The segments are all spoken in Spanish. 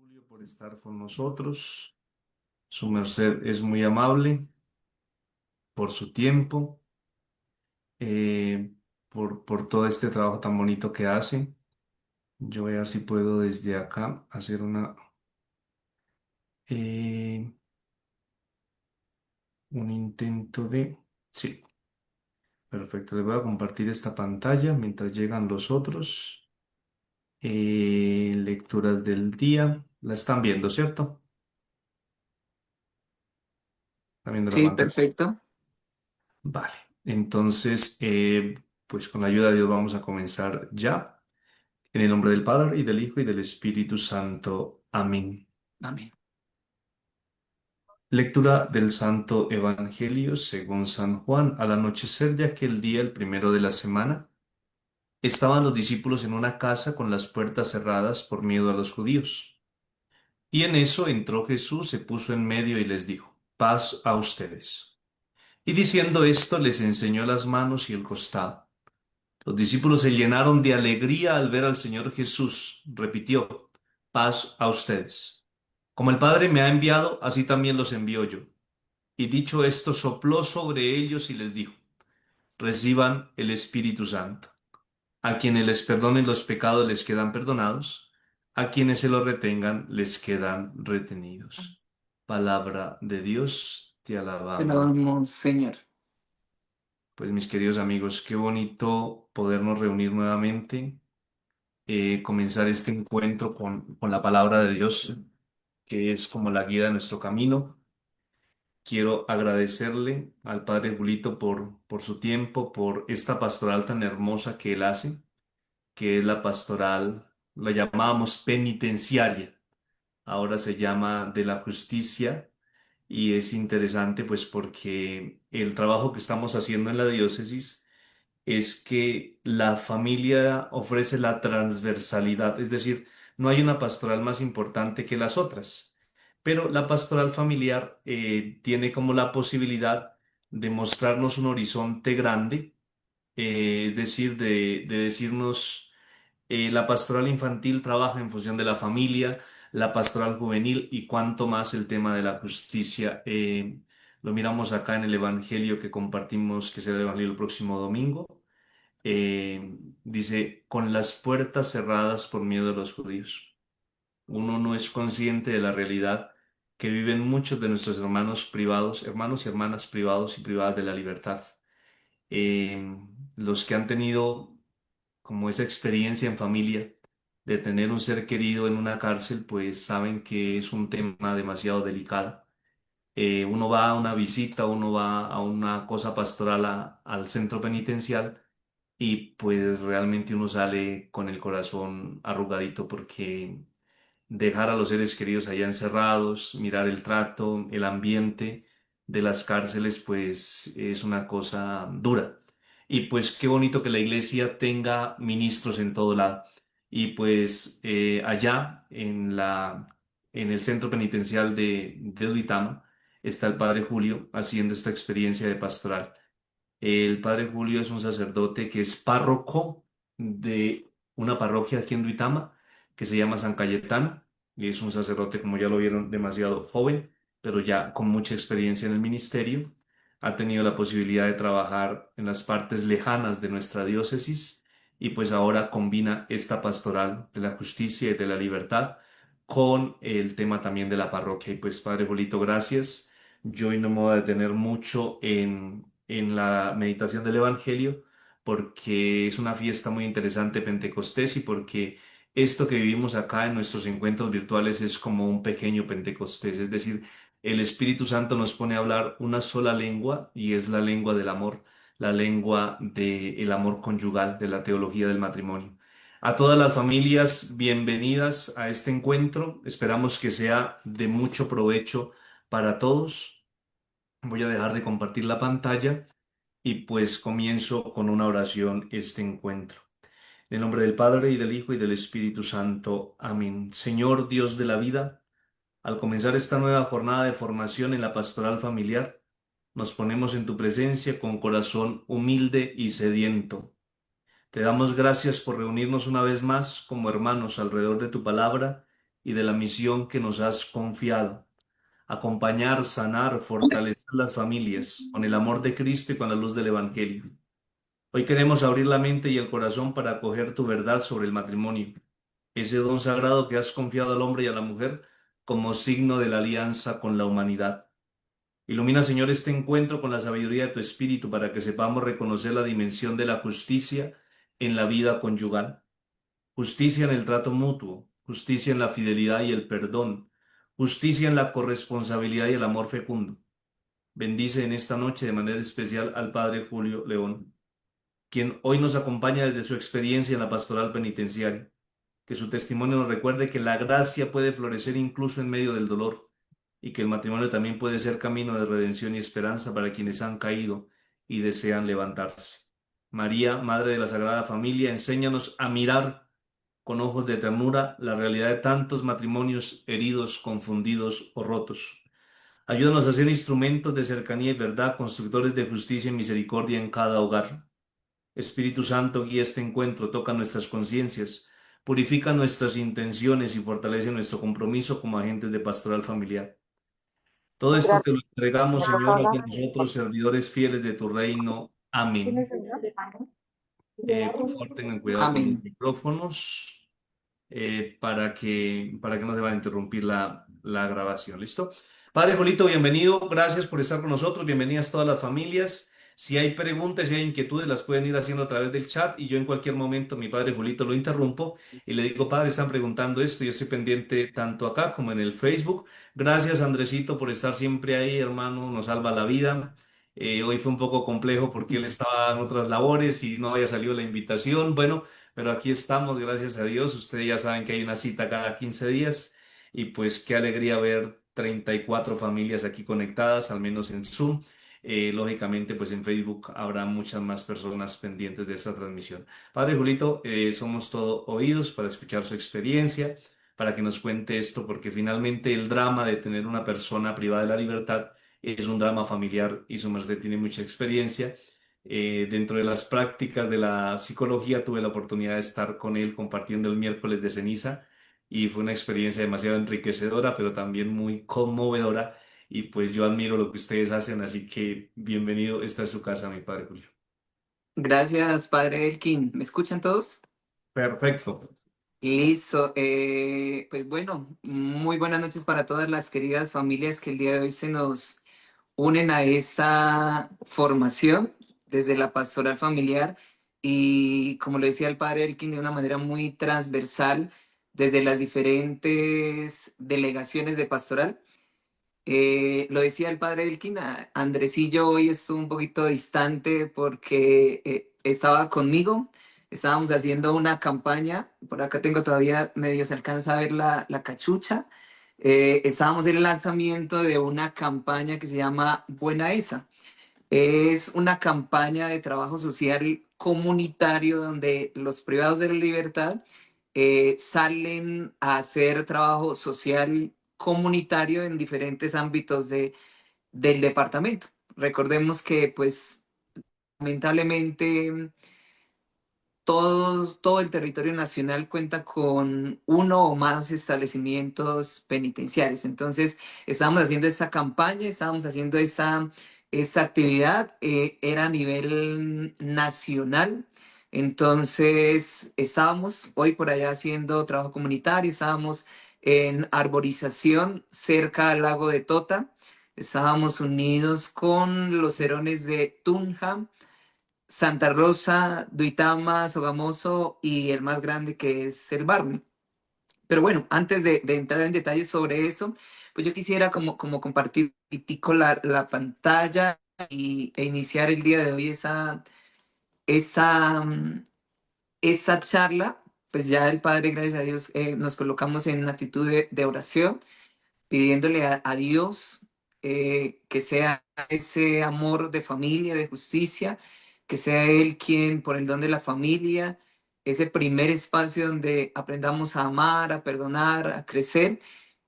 Julio, por estar con nosotros. Su merced es muy amable por su tiempo, eh, por todo este trabajo tan bonito que hace. Yo voy a ver si puedo desde acá hacer eh, un intento de... Sí, perfecto. Les voy a compartir esta pantalla mientras llegan los otros. Lecturas del día. La están viendo, ¿cierto? Están viendo la Sí, pantalla. perfecto. Vale. Entonces, pues con la ayuda de Dios vamos a comenzar ya. En el nombre del Padre, y del Hijo, y del Espíritu Santo. Amén. Amén. Lectura del Santo Evangelio según San Juan. Al anochecer de aquel día, el primero de la semana, estaban los discípulos en una casa con las puertas cerradas por miedo a los judíos. Y en eso entró Jesús, se puso en medio y les dijo, paz a ustedes. Y diciendo esto, les enseñó las manos y el costado. Los discípulos se llenaron de alegría al ver al Señor Jesús. Repitió, paz a ustedes. Como el Padre me ha enviado, así también los envío yo. Y dicho esto, sopló sobre ellos y les dijo, reciban el Espíritu Santo. A quienes les perdonen los pecados les quedan perdonados, a quienes se los retengan les quedan retenidos. Palabra de Dios, te Te alabamos. alabamos, Señor. Pues mis queridos amigos, qué bonito podernos reunir nuevamente, comenzar este encuentro con la palabra de Dios, que es como la guía de nuestro camino. Quiero agradecerle al Padre Julito por su tiempo, por esta pastoral tan hermosa que él hace, que es la pastoral, la llamábamos penitenciaria, ahora se llama de la justicia, y es interesante pues porque el trabajo que estamos haciendo en la diócesis es que la familia ofrece la transversalidad, es decir, no hay una pastoral más importante que las otras, pero la pastoral familiar tiene como la posibilidad de mostrarnos un horizonte grande, es decir, de decirnos, la pastoral infantil trabaja en función de la familia, la pastoral juvenil y cuanto más el tema de la justicia. Lo miramos acá en el Evangelio que compartimos, que será el Evangelio el próximo domingo. Dice, con las puertas cerradas por miedo a los judíos. Uno no es consciente de la realidad que viven muchos de nuestros hermanos privados, hermanos y hermanas privados y privadas de la libertad. Los que han tenido como esa experiencia en familia de tener un ser querido en una cárcel, pues saben que es un tema demasiado delicado. Uno va a una visita, uno va a una cosa pastoral al centro penitencial y pues realmente uno sale con el corazón arrugadito porque dejar a los seres queridos allá encerrados, mirar el trato, el ambiente de las cárceles, pues es una cosa dura. Y pues qué bonito que la iglesia tenga ministros en todo lado. Y pues allá en el centro penitencial de Duitama está el padre Julio haciendo esta experiencia de pastoral. El padre Julio es un sacerdote que es párroco de una parroquia aquí en Duitama que se llama San Cayetano y es un sacerdote, como ya lo vieron, demasiado joven, pero ya con mucha experiencia en el ministerio. Ha tenido la posibilidad de trabajar en las partes lejanas de nuestra diócesis y pues ahora combina esta pastoral de la justicia y de la libertad con el tema también de la parroquia. Y pues Padre Julito, gracias. Yo hoy no me voy a detener mucho en la meditación del Evangelio porque es una fiesta muy interesante Pentecostés y porque esto que vivimos acá en nuestros encuentros virtuales es como un pequeño Pentecostés, es decir, el Espíritu Santo nos pone a hablar una sola lengua y es la lengua del amor, la lengua del amor conyugal, de la teología del matrimonio. A todas las familias, bienvenidas a este encuentro. Esperamos que sea de mucho provecho para todos. Voy a dejar de compartir la pantalla y pues comienzo con una oración este encuentro. En el nombre del Padre y del Hijo y del Espíritu Santo. Amén. Señor Dios de la vida, al comenzar esta nueva jornada de formación en la pastoral familiar, nos ponemos en tu presencia con corazón humilde y sediento. Te damos gracias por reunirnos una vez más como hermanos alrededor de tu palabra y de la misión que nos has confiado. Acompañar, sanar, fortalecer las familias con el amor de Cristo y con la luz del Evangelio. Hoy queremos abrir la mente y el corazón para acoger tu verdad sobre el matrimonio, ese don sagrado que has confiado al hombre y a la mujer como signo de la alianza con la humanidad. Ilumina, Señor, este encuentro con la sabiduría de tu Espíritu para que sepamos reconocer la dimensión de la justicia en la vida conyugal, justicia en el trato mutuo, justicia en la fidelidad y el perdón, justicia en la corresponsabilidad y el amor fecundo. Bendice en esta noche de manera especial al Padre Julio León, quien hoy nos acompaña desde su experiencia en la pastoral penitenciaria. Que su testimonio nos recuerde que la gracia puede florecer incluso en medio del dolor y que el matrimonio también puede ser camino de redención y esperanza para quienes han caído y desean levantarse. María, Madre de la Sagrada Familia, enséñanos a mirar con ojos de ternura la realidad de tantos matrimonios heridos, confundidos o rotos. Ayúdanos a ser instrumentos de cercanía y verdad, constructores de justicia y misericordia en cada hogar. Espíritu Santo, guía este encuentro, toca nuestras conciencias, purifica nuestras intenciones y fortalece nuestro compromiso como agentes de pastoral familiar. Todo esto te lo entregamos, Señor, a nosotros, servidores fieles de tu reino. Amén. Por favor, tengan cuidado con los Amén. micrófonos para que no se vaya a interrumpir la grabación. ¿Listo? Padre Julito, bienvenido. Gracias por estar con nosotros. Bienvenidas todas las familias. Si hay preguntas, si hay inquietudes, las pueden ir haciendo a través del chat y yo en cualquier momento, mi padre Julito, lo interrumpo y le digo, padre, están preguntando esto. Yo estoy pendiente tanto acá como en el Facebook. Gracias, Andresito, por estar siempre ahí, hermano. Nos salva la vida. Hoy fue un poco complejo porque él estaba en otras labores y no había salido la invitación. Bueno, pero aquí estamos, gracias a Dios. Ustedes ya saben que hay una cita cada 15 días y pues qué alegría ver 34 familias aquí conectadas, al menos en Zoom. Lógicamente, pues en Facebook habrá muchas más personas pendientes de esta transmisión. Padre Julito, somos todo oídos para escuchar su experiencia, para que nos cuente esto, porque finalmente el drama de tener una persona privada de la libertad es un drama familiar y su merced tiene mucha experiencia. Dentro de las prácticas de la psicología tuve la oportunidad de estar con él compartiendo el miércoles de ceniza y fue una experiencia demasiado enriquecedora, pero también muy conmovedora. Y pues yo admiro lo que ustedes hacen, así que bienvenido, esta es su casa, mi padre Julio. Gracias, Padre Elkin. ¿Me escuchan todos? Perfecto. Listo. Pues bueno, muy buenas noches para todas las queridas familias que el día de hoy se nos unen a esta formación desde la pastoral familiar y como lo decía el Padre Elkin, de una manera muy transversal desde las diferentes delegaciones de pastoral. Lo decía el padre Elkin, Andresillo hoy estuvo un poquito distante porque estaba conmigo, estábamos haciendo una campaña, por acá tengo todavía medio se alcanza a ver la cachucha. Estábamos en el lanzamiento de una campaña que se llama Buena Esa. Es una campaña de trabajo social comunitario donde los privados de la libertad salen a hacer trabajo social comunitario en diferentes ámbitos del departamento. Recordemos que, pues, lamentablemente, todo el territorio nacional cuenta con uno o más establecimientos penitenciarios. Entonces, estábamos haciendo esta campaña, estábamos haciendo esa actividad, era a nivel nacional. Entonces, estábamos hoy por allá haciendo trabajo comunitario, estábamos en arborización cerca al lago de Tota, estábamos unidos con los Herones de Tunja, Santa Rosa, Duitama, Sogamoso y el más grande que es el Barney. Pero bueno, antes de entrar en detalles sobre eso, pues yo quisiera como compartir un poquitico la pantalla e iniciar el día de hoy esa, mm, esa charla. Pues ya el Padre, gracias a Dios, nos colocamos en actitud de oración pidiéndole a Dios que sea ese amor de familia, de justicia, que sea Él quien, por el don de la familia, ese primer espacio donde aprendamos a amar, a perdonar, a crecer.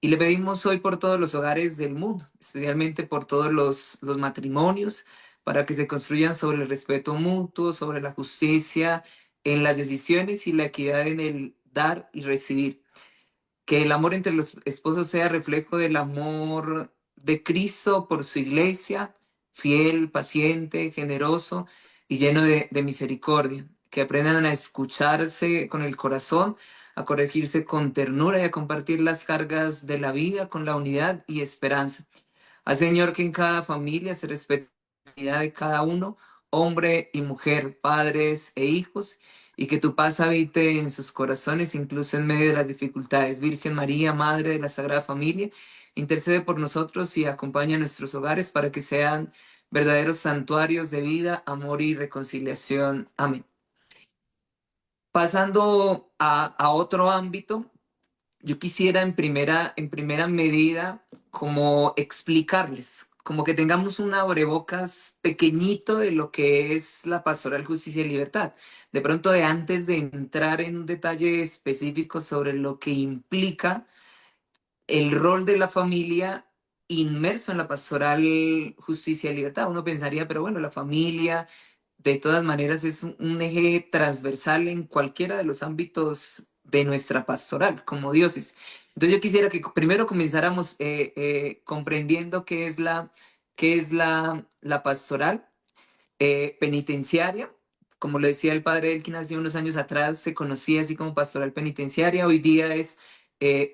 Y le pedimos hoy por todos los hogares del mundo, especialmente por todos los matrimonios, para que se construyan sobre el respeto mutuo, sobre la justicia en las decisiones y la equidad en el dar y recibir, Que el amor entre los esposos sea reflejo del amor de Cristo por su iglesia, fiel, paciente, generoso y lleno de misericordia. Que aprendan a escucharse con el corazón, a corregirse con ternura y a compartir las cargas de la vida con la unidad y esperanza. Haz, Señor, que en cada familia se respete la dignidad de cada uno, hombre y mujer, padres e hijos, y que tu paz habite en sus corazones, incluso en medio de las dificultades. Virgen María, Madre de la Sagrada Familia, intercede por nosotros y acompaña a nuestros hogares para que sean verdaderos santuarios de vida, amor y reconciliación. Amén. Pasando a otro ámbito, yo quisiera en primera medida como explicarles, como que tengamos un abrebocas pequeñito de lo que es la pastoral justicia y libertad. De pronto, de antes de entrar en un detalle específico sobre lo que implica el rol de la familia inmerso en la pastoral justicia y libertad. Uno pensaría, pero bueno, la familia de todas maneras es un eje transversal en cualquiera de los ámbitos de nuestra pastoral como diócesis. Entonces yo quisiera que primero comenzáramos comprendiendo qué es la pastoral penitenciaria. Como lo decía el padre Elkin hace unos años atrás, se conocía así como pastoral penitenciaria, hoy día es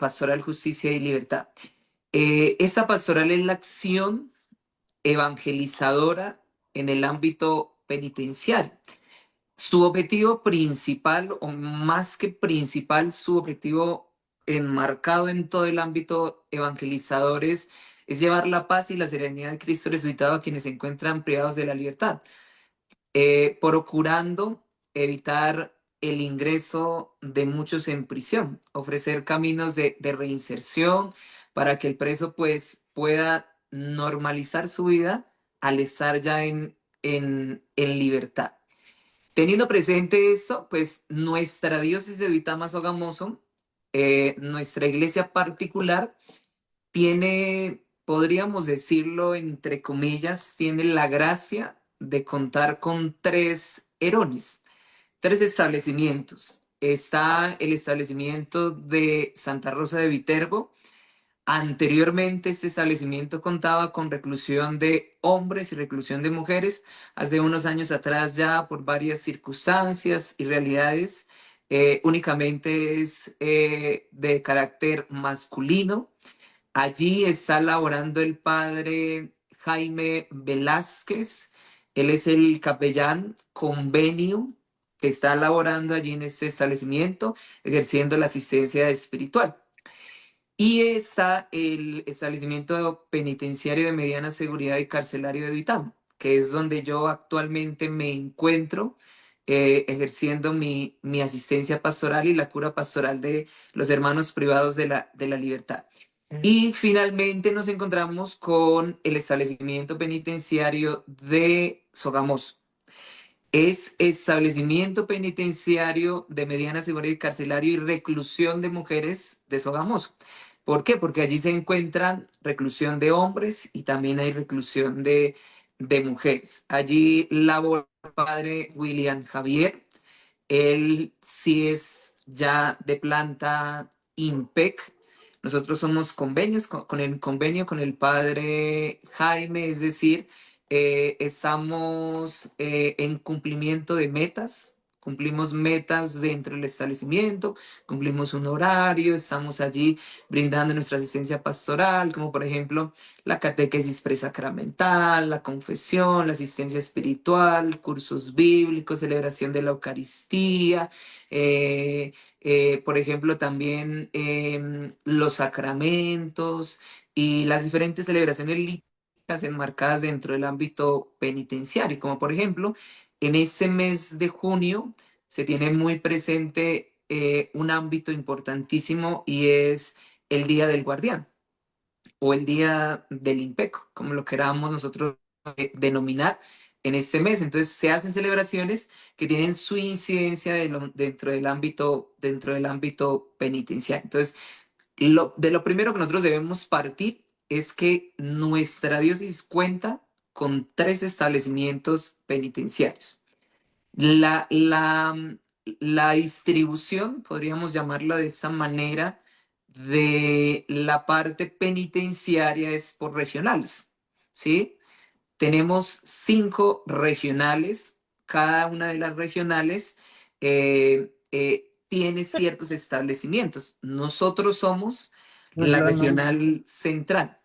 pastoral justicia y libertad. Esta pastoral es la acción evangelizadora en el ámbito penitenciario. Su objetivo principal, o más que principal, su objetivo enmarcado en todo el ámbito evangelizador es llevar la paz y la serenidad de Cristo resucitado a quienes se encuentran privados de la libertad, procurando evitar el ingreso de muchos en prisión, ofrecer caminos de reinserción para que el preso pues pueda normalizar su vida al estar ya en libertad. Teniendo presente eso, pues nuestra diócesis de Duitama Sogamoso, nuestra iglesia particular, tiene, podríamos decirlo entre comillas, tiene la gracia de contar con tres erones, tres establecimientos. Está el establecimiento de Santa Rosa de Viterbo. Anteriormente, este establecimiento contaba con reclusión de hombres y reclusión de mujeres. Hace unos años atrás, ya por varias circunstancias y realidades, únicamente es de carácter masculino. Allí está laborando el padre Jaime Velázquez. Él es el capellán convenio que está laborando allí en este establecimiento, ejerciendo la asistencia espiritual. Y está el establecimiento penitenciario de mediana seguridad y carcelario de Duitama, que es donde yo actualmente me encuentro ejerciendo mi asistencia pastoral y la cura pastoral de los hermanos privados de la libertad. Y finalmente nos encontramos con el establecimiento penitenciario de Sogamoso. Es establecimiento penitenciario de mediana seguridad y carcelario y reclusión de mujeres de Sogamoso. ¿Por qué? Porque allí se encuentran reclusión de hombres y también hay reclusión de mujeres. Allí labora el padre William Javier. Él sí es ya de planta IMPEC. Nosotros somos convenios con el convenio con el padre Jaime, es decir, estamos en cumplimiento de metas, cumplimos metas dentro del establecimiento, cumplimos un horario, estamos allí brindando nuestra asistencia pastoral, como por ejemplo la catequesis presacramental, la confesión, la asistencia espiritual, cursos bíblicos, celebración de la Eucaristía, por ejemplo, también los sacramentos y las diferentes celebraciones litúrgicas enmarcadas dentro del ámbito penitenciario, como por ejemplo, en este mes de junio se tiene muy presente un ámbito importantísimo y es el Día del Guardián o el Día del Impeco, como lo queramos nosotros denominar en este mes. Entonces se hacen celebraciones que tienen su incidencia dentro del ámbito penitenciario. Entonces, de lo primero que nosotros debemos partir es que nuestra diócesis cuenta con tres establecimientos penitenciarios. La, la, la distribución, podríamos llamarla de esa manera, de la parte penitenciaria es por regionales, ¿sí? Tenemos 5 regionales. Cada una de las regionales tiene ciertos establecimientos. Nosotros somos la Regional. regional central.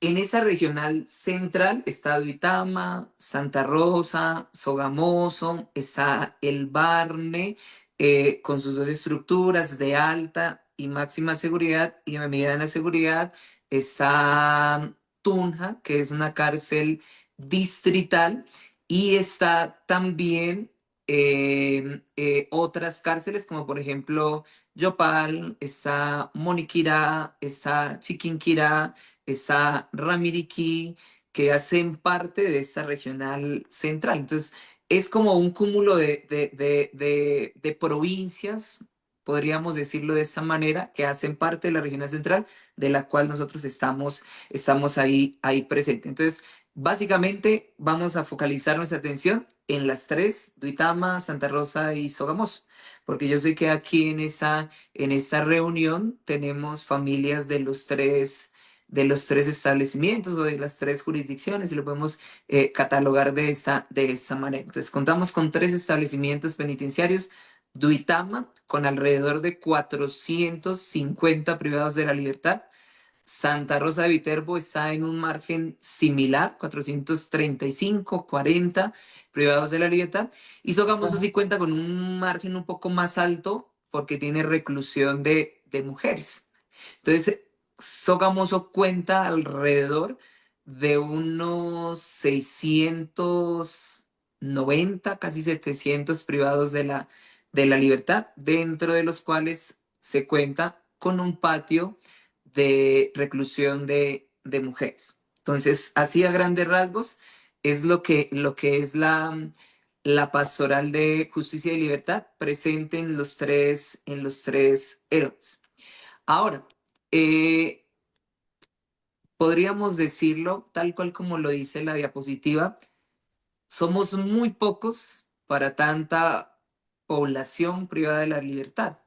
En esa regional central está Duitama, Santa Rosa, Sogamoso, está el Barne, con sus dos estructuras de alta y máxima seguridad y de mediana seguridad. Está Tunja, que es una cárcel distrital, y está también otras cárceles, como por ejemplo Yopal, está Moniquirá, está Chiquinquirá, está Ramiriquí, que hacen parte de esta regional central. Entonces, es como un cúmulo de provincias, podríamos decirlo de esta manera, que hacen parte de la regional central, de la cual nosotros estamos ahí presentes. Entonces, básicamente vamos a focalizar nuestra atención en las tres, Duitama, Santa Rosa y Sogamoso, porque yo sé que aquí en esa reunión tenemos familias de los tres establecimientos o de las tres jurisdicciones y lo podemos catalogar de esta manera. Entonces, contamos con 3 establecimientos penitenciarios: Duitama, con alrededor de 450 privados de la libertad. Santa Rosa de Viterbo está en un margen similar, 435, 40 privados de la libertad. Y Sogamoso sí cuenta con un margen un poco más alto porque tiene reclusión de mujeres. Entonces, Sogamoso cuenta alrededor de unos 690, casi 700 privados de la libertad, dentro de los cuales se cuenta con un patio de reclusión de mujeres. Entonces, así a grandes rasgos, es lo que es la pastoral de justicia y libertad presente en los tres héroes. Ahora, eh, podríamos decirlo tal cual como lo dice la diapositiva: somos muy pocos para tanta población privada de la libertad,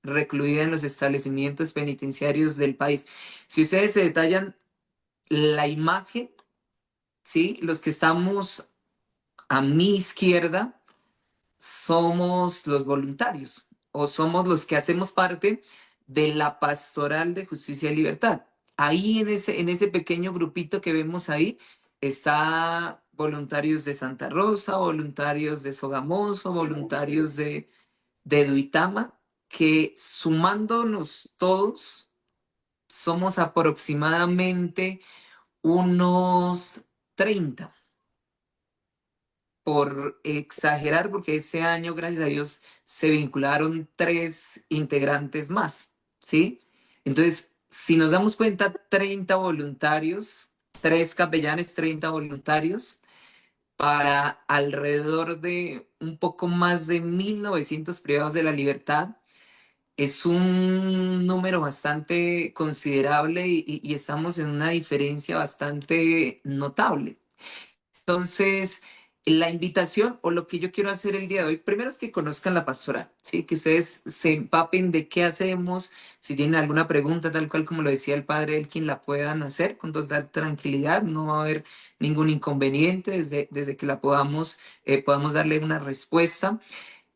recluida en los establecimientos penitenciarios del país. Si ustedes se detallan la imagen, ¿sí? Los que estamos a mi izquierda somos los voluntarios o somos los que hacemos parte de la pastoral de justicia y libertad. Ahí en ese pequeño grupito que vemos ahí está voluntarios de Santa Rosa, voluntarios de Sogamoso, voluntarios de Duitama, que sumándonos todos somos aproximadamente unos 30, por exagerar, porque ese año, gracias a Dios, se vincularon 3 integrantes más, ¿sí? Entonces, si nos damos cuenta, 30 voluntarios, 3 capellanes, 30 voluntarios, para alrededor de un poco más de 1.900 privados de la libertad, es un número bastante considerable y estamos en una diferencia bastante notable. Entonces, la invitación o lo que yo quiero hacer el día de hoy, primero es que conozcan la pastoral, ¿sí? Que ustedes se empapen de qué hacemos. Si tienen alguna pregunta, tal cual como lo decía el padre Elkin, la puedan hacer con total tranquilidad. No va a haber ningún inconveniente desde que la podamos darle una respuesta.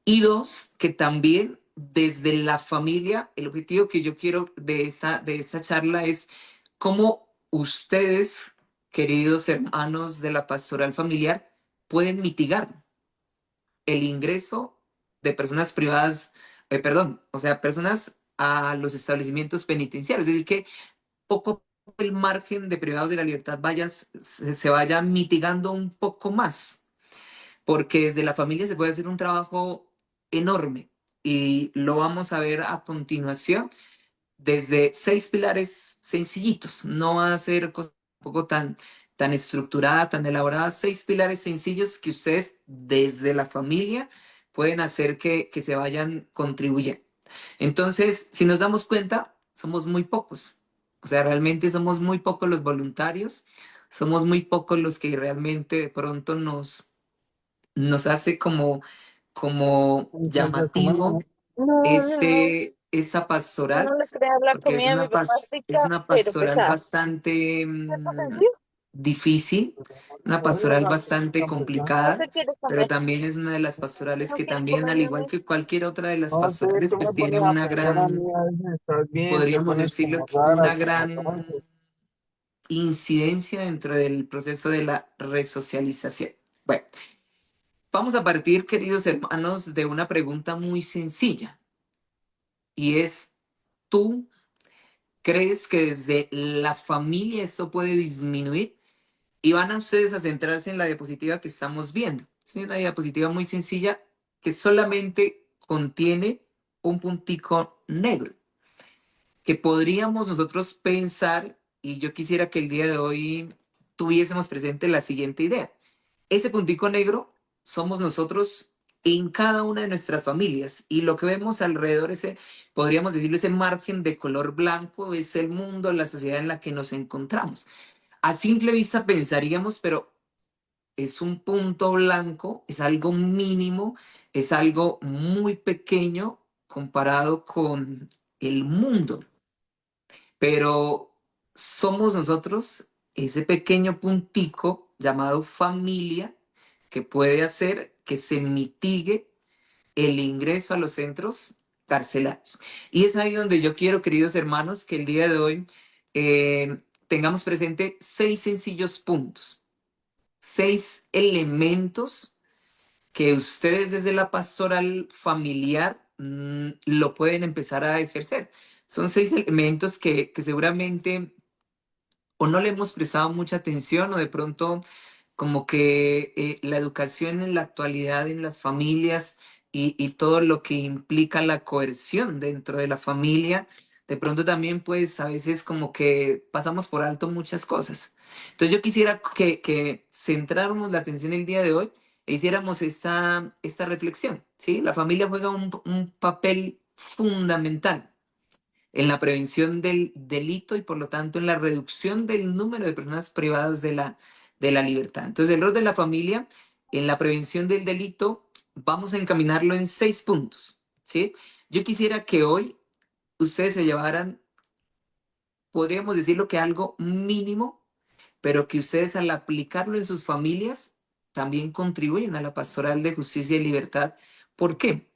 Y dos, que también desde la familia, el objetivo que yo quiero de esta charla es cómo ustedes, queridos hermanos de la pastoral familiar, pueden mitigar el ingreso de personas privadas, perdón, o sea, personas a los establecimientos penitenciarios. Es decir, que poco a poco el margen de privados de la libertad se vaya mitigando un poco más, porque desde la familia se puede hacer un trabajo enorme y lo vamos a ver a continuación desde 6 pilares sencillitos. No va a ser cosa tampoco tan estructurada, tan elaborada. 6 pilares sencillos que ustedes desde la familia pueden hacer que se vayan contribuyendo. Entonces, si nos damos cuenta, somos muy pocos. O sea, realmente somos muy pocos los voluntarios, somos muy pocos los que realmente de pronto nos hace como Conciencia llamativo común. No, mi amor, esa tú no pastoral, le creas, la porque comida de mi papá es es rica, una pero pastoral pesada. bastante ¿Cierto que sí? difícil, una pastoral bastante complicada, ¿Qué quieres pero comer? también es una de las pastorales ¿No que quieres también, comer, al mi igual amor? que cualquier otra de las No sé, pastorales, tú me pues tiene pones a una pensar a mí, gran, a veces estás bien, te podríamos pones decirlo, como rara, una como gran tonto. incidencia dentro del proceso de la resocialización. Bueno, vamos a partir, queridos hermanos, de una pregunta muy sencilla y es, ¿tú crees que desde la familia esto puede disminuir? Y van a ustedes a centrarse en la diapositiva que estamos viendo. Es una diapositiva muy sencilla que solamente contiene un puntico negro, que podríamos nosotros pensar, y yo quisiera que el día de hoy tuviésemos presente la siguiente idea. Ese puntico negro somos nosotros en cada una de nuestras familias y lo que vemos alrededor, ese, podríamos decirlo, ese margen de color blanco es el mundo, la sociedad en la que nos encontramos. A simple vista pensaríamos, pero es un punto blanco, es algo mínimo, es algo muy pequeño comparado con el mundo, pero somos nosotros ese pequeño puntico llamado familia que puede hacer que se mitigue el ingreso a los centros carcelarios. Y es ahí donde yo quiero, queridos hermanos, que el día de hoy tengamos presente 6 sencillos puntos, 6 elementos que ustedes desde la pastoral familiar lo pueden empezar a ejercer. Son 6 elementos que seguramente o no le hemos prestado mucha atención o de pronto como que la educación en la actualidad en las familias y todo lo que implica la coerción dentro de la familia, de pronto también pues a veces como que pasamos por alto muchas cosas. Entonces yo quisiera que centráramos la atención el día de hoy e hiciéramos esta reflexión, ¿sí? La familia juega un papel fundamental en la prevención del delito y por lo tanto en la reducción del número de personas privadas de la libertad. Entonces, el rol de la familia en la prevención del delito, vamos a encaminarlo en 6 puntos, ¿sí? Yo quisiera que hoy ustedes se llevaran, podríamos decirlo que algo mínimo, pero que ustedes al aplicarlo en sus familias también contribuyen a la pastoral de justicia y libertad. ¿Por qué?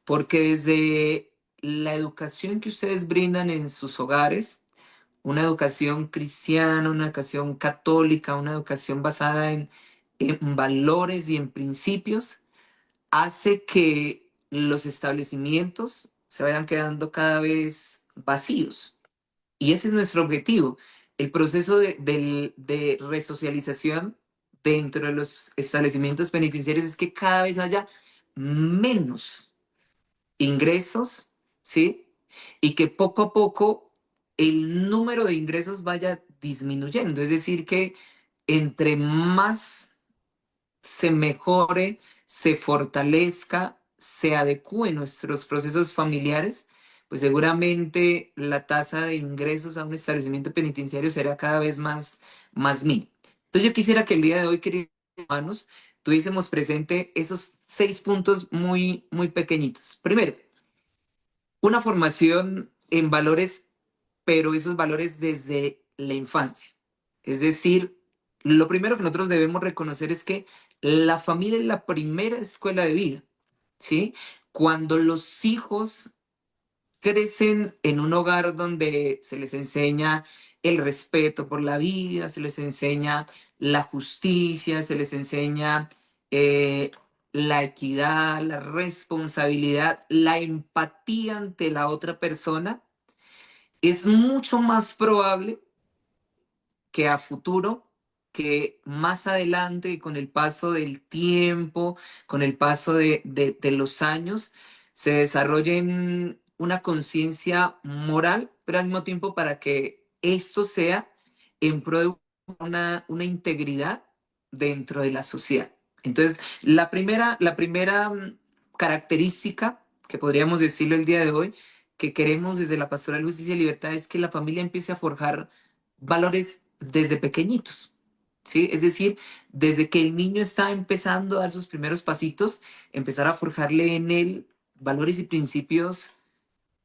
Porque desde la educación que ustedes brindan en sus hogares, una educación cristiana, una educación católica, una educación basada en valores y en principios, hace que los establecimientos se vayan quedando cada vez vacíos. Y ese es nuestro objetivo. El proceso de resocialización dentro de los establecimientos penitenciarios es que cada vez haya menos ingresos, ¿sí? Y que poco a poco el número de ingresos vaya disminuyendo. Es decir, que entre más se mejore, se fortalezca, se adecúen nuestros procesos familiares, pues seguramente la tasa de ingresos a un establecimiento penitenciario será cada vez más mínima. Entonces yo quisiera que el día de hoy, queridos hermanos, tuviésemos presente esos 6 puntos muy pequeñitos. Primero, una formación en valores, pero esos valores desde la infancia. Es decir, lo primero que nosotros debemos reconocer es que la familia es la primera escuela de vida, ¿sí? Cuando los hijos crecen en un hogar donde se les enseña el respeto por la vida, se les enseña la justicia, se les enseña eh, la equidad, la responsabilidad, la empatía ante la otra persona, es mucho más probable que a futuro, que más adelante, con el paso del tiempo, con el paso de los años, se desarrollen una conciencia moral, pero al mismo tiempo para que esto sea en pro de una integridad dentro de la sociedad. Entonces, la primera característica que podríamos decirlo el día de hoy, que queremos desde la Pastoral Justicia y Libertad, es que la familia empiece a forjar valores desde pequeñitos, ¿sí? Es decir, desde que el niño está empezando a dar sus primeros pasitos, empezar a forjarle en él valores y principios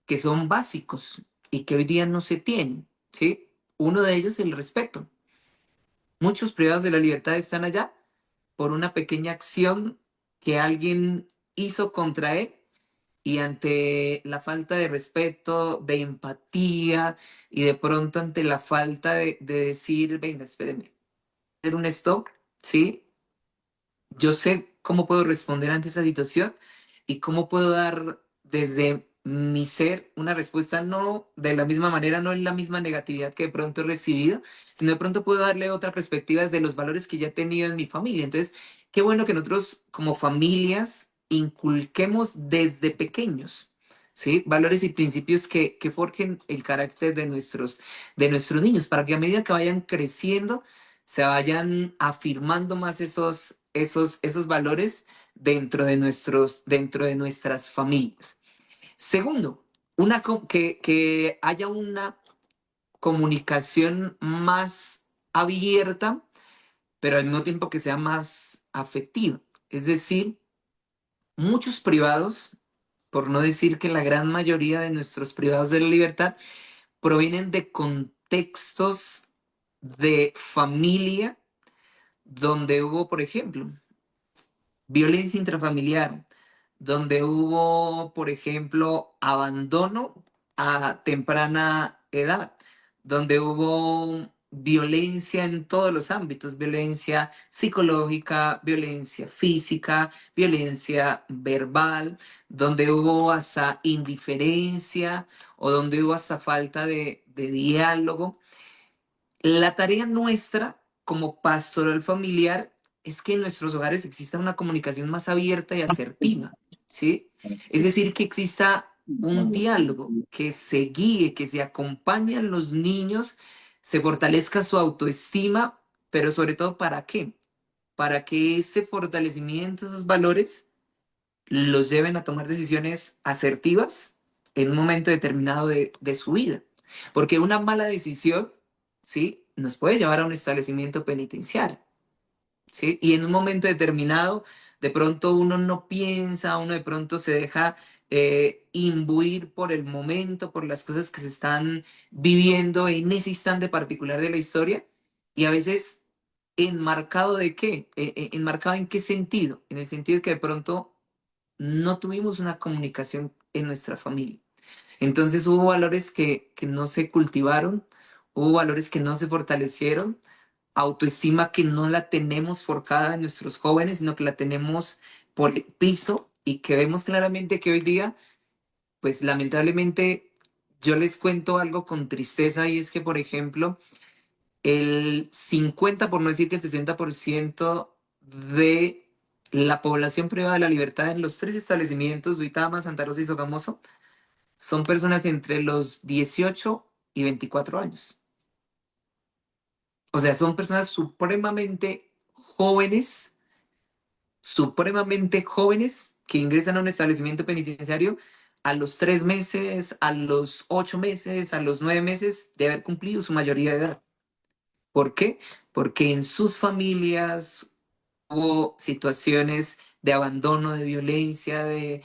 que son básicos y que hoy día no se tienen, ¿sí? Uno de ellos es el respeto. Muchos privados de la libertad están allá por una pequeña acción que alguien hizo contra él y ante la falta de respeto, de empatía y de pronto ante la falta de decir, venga, espérenme, hacer un stop, ¿sí? Yo sé cómo puedo responder ante esa situación y cómo puedo dar desde mi ser una respuesta no de la misma manera, no en la misma negatividad que de pronto he recibido, sino de pronto puedo darle otra perspectiva desde los valores que ya he tenido en mi familia. Entonces, qué bueno que nosotros como familias inculquemos desde pequeños, ¿sí? Valores y principios que forjen el carácter de nuestros niños, para que a medida que vayan creciendo, se vayan afirmando más esos valores dentro de nuestras familias. Segundo, que haya una comunicación más abierta, pero al mismo tiempo que sea más afectiva. Es decir, muchos privados, por no decir que la gran mayoría de nuestros privados de la libertad, provienen de contextos de familia donde hubo, por ejemplo, violencia intrafamiliar, donde hubo, por ejemplo, abandono a temprana edad, donde hubo violencia en todos los ámbitos, violencia psicológica, violencia física, violencia verbal, donde hubo hasta indiferencia o donde hubo hasta falta de diálogo. La tarea nuestra como pastoral familiar es que en nuestros hogares exista una comunicación más abierta y asertiva, ¿sí? Es decir, que exista un diálogo, que se guíe, que se acompañe a los niños, se fortalezca su autoestima, pero sobre todo ¿para qué? Para que ese fortalecimiento, esos valores, los lleven a tomar decisiones asertivas en un momento determinado de su vida. Porque una mala decisión, ¿sí? Nos puede llevar a un establecimiento penitenciario, ¿sí? Y en un momento determinado, de pronto uno no piensa, uno de pronto se deja imbuir por el momento, por las cosas que se están viviendo en ese instante particular de la historia, y a veces enmarcado de qué, enmarcado en qué sentido, en el sentido de que de pronto no tuvimos una comunicación en nuestra familia. Entonces hubo valores que no se cultivaron, hubo valores que no se fortalecieron, autoestima que no la tenemos forjada en nuestros jóvenes, sino que la tenemos por el piso y que vemos claramente que hoy día, pues lamentablemente, yo les cuento algo con tristeza y es que, por ejemplo, el 50, por no decir que el 60% de la población privada de la libertad en los tres establecimientos, Duitama, Santa Rosa y Sogamoso, son personas entre los 18 y 24 años. O sea, son personas supremamente jóvenes que ingresan a un establecimiento penitenciario a los 3 meses, a los 8 meses, a los 9 meses de haber cumplido su mayoría de edad. ¿Por qué? Porque en sus familias hubo situaciones de abandono, de violencia, de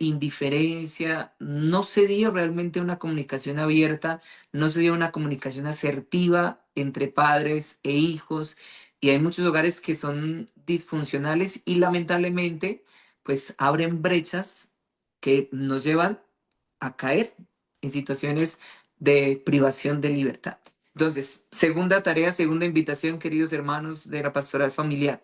indiferencia. No se dio realmente una comunicación abierta, no se dio una comunicación asertiva entre padres e hijos. Y hay muchos hogares que son disfuncionales y lamentablemente pues abren brechas que nos llevan a caer en situaciones de privación de libertad. Entonces, segunda tarea, segunda invitación, queridos hermanos de la pastoral familiar.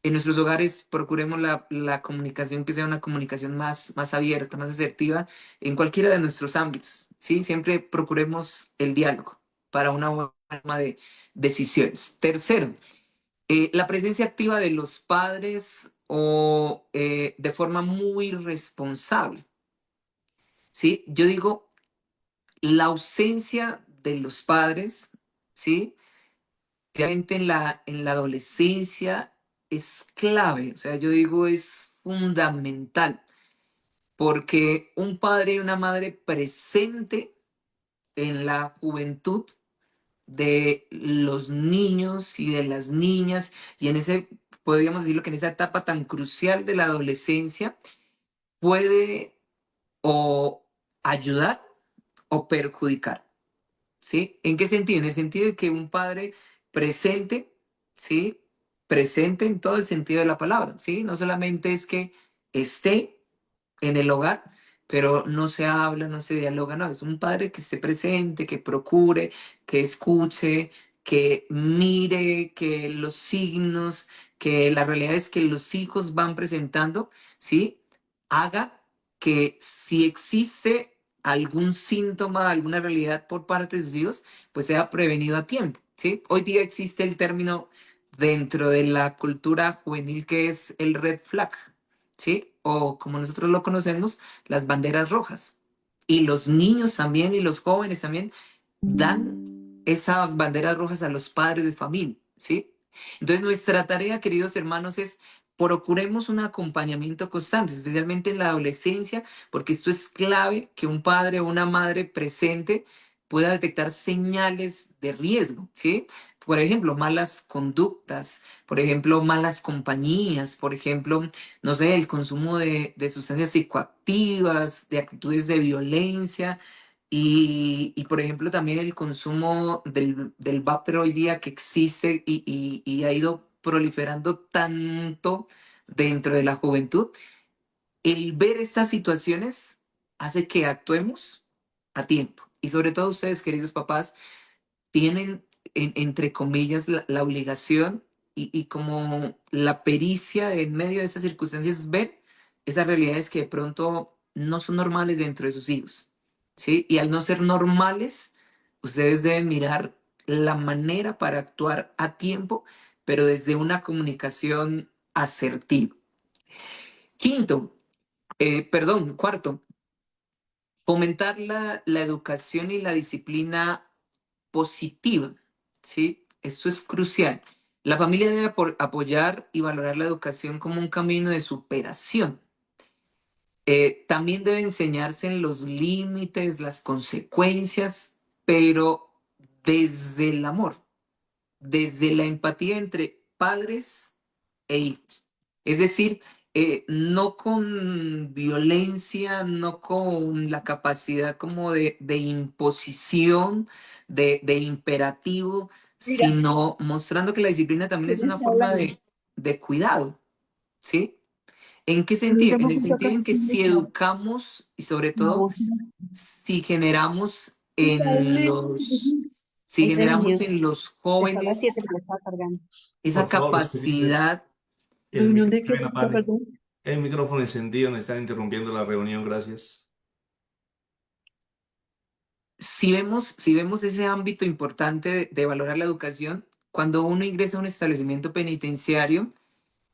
En nuestros hogares procuremos la comunicación que sea una comunicación más abierta, más asertiva en cualquiera de nuestros ámbitos, ¿sí? Siempre procuremos el diálogo para una buena toma de decisiones. Tercero, la presencia activa de los padres o de forma muy responsable, ¿sí? Yo digo, la ausencia de los padres, ¿sí? Realmente en la adolescencia es clave, o sea, yo digo es fundamental, porque un padre y una madre presente en la juventud de los niños y de las niñas, y en ese, podríamos decirlo que en esa etapa tan crucial de la adolescencia, puede o ayudar o perjudicar. ¿Sí? ¿En qué sentido? En el sentido de que un padre presente, ¿sí? Presente en todo el sentido de la palabra, ¿sí? No solamente es que esté en el hogar, pero no se habla, no se dialoga, no, es un padre que esté presente, que procure, que escuche, que mire, que los signos, que la realidad es que los hijos van presentando, ¿sí? Haga que si existe algún síntoma, alguna realidad por parte de Dios, pues sea prevenido a tiempo, ¿sí? Hoy día existe el término dentro de la cultura juvenil que es el red flag, ¿sí? O como nosotros lo conocemos, las banderas rojas. Y los niños también y los jóvenes también dan esas banderas rojas a los padres de familia, ¿sí? Entonces nuestra tarea, queridos hermanos, es procuremos un acompañamiento constante, especialmente en la adolescencia, porque esto es clave que un padre o una madre presente pueda detectar señales de riesgo, ¿sí? Por ejemplo, malas conductas, por ejemplo, malas compañías, por ejemplo, no sé, el consumo de sustancias psicoactivas, de actitudes de violencia y, por ejemplo, también el consumo del vapor hoy día que existe y ha ido proliferando tanto dentro de la juventud. El ver estas situaciones hace que actuemos a tiempo. Y sobre todo ustedes, queridos papás, tienen, entre comillas, la obligación y como la pericia en medio de esas circunstancias, ver esas realidades que de pronto no son normales dentro de sus hijos, ¿sí? Y al no ser normales, ustedes deben mirar la manera para actuar a tiempo, pero desde una comunicación asertiva. Quinto, cuarto, fomentar la educación y la disciplina positiva, ¿sí? Esto es crucial. La familia debe apoyar y valorar la educación como un camino de superación. También debe enseñarse en los límites, las consecuencias, pero desde el amor, desde la empatía entre padres e hijos. Es decir, no con violencia, no con la capacidad como de imposición, de imperativo, Mira, sino mostrando que la disciplina también es ¿quién una está forma hablando? de cuidado, ¿sí? ¿En qué No sentido? tengo En el punto sentido acá. en que si educamos y sobre La todo voz. si generamos en los, si Ese generamos niño en los está a las 7, jóvenes pero está cargando. esa Por favor, los pequeños, capacidad. el ¿Reunión de qué? micrófono apague. Perdón. El micrófono encendido, me están interrumpiendo la reunión, gracias. Si vemos ese ámbito importante de valorar la educación, cuando uno ingresa a un establecimiento penitenciario,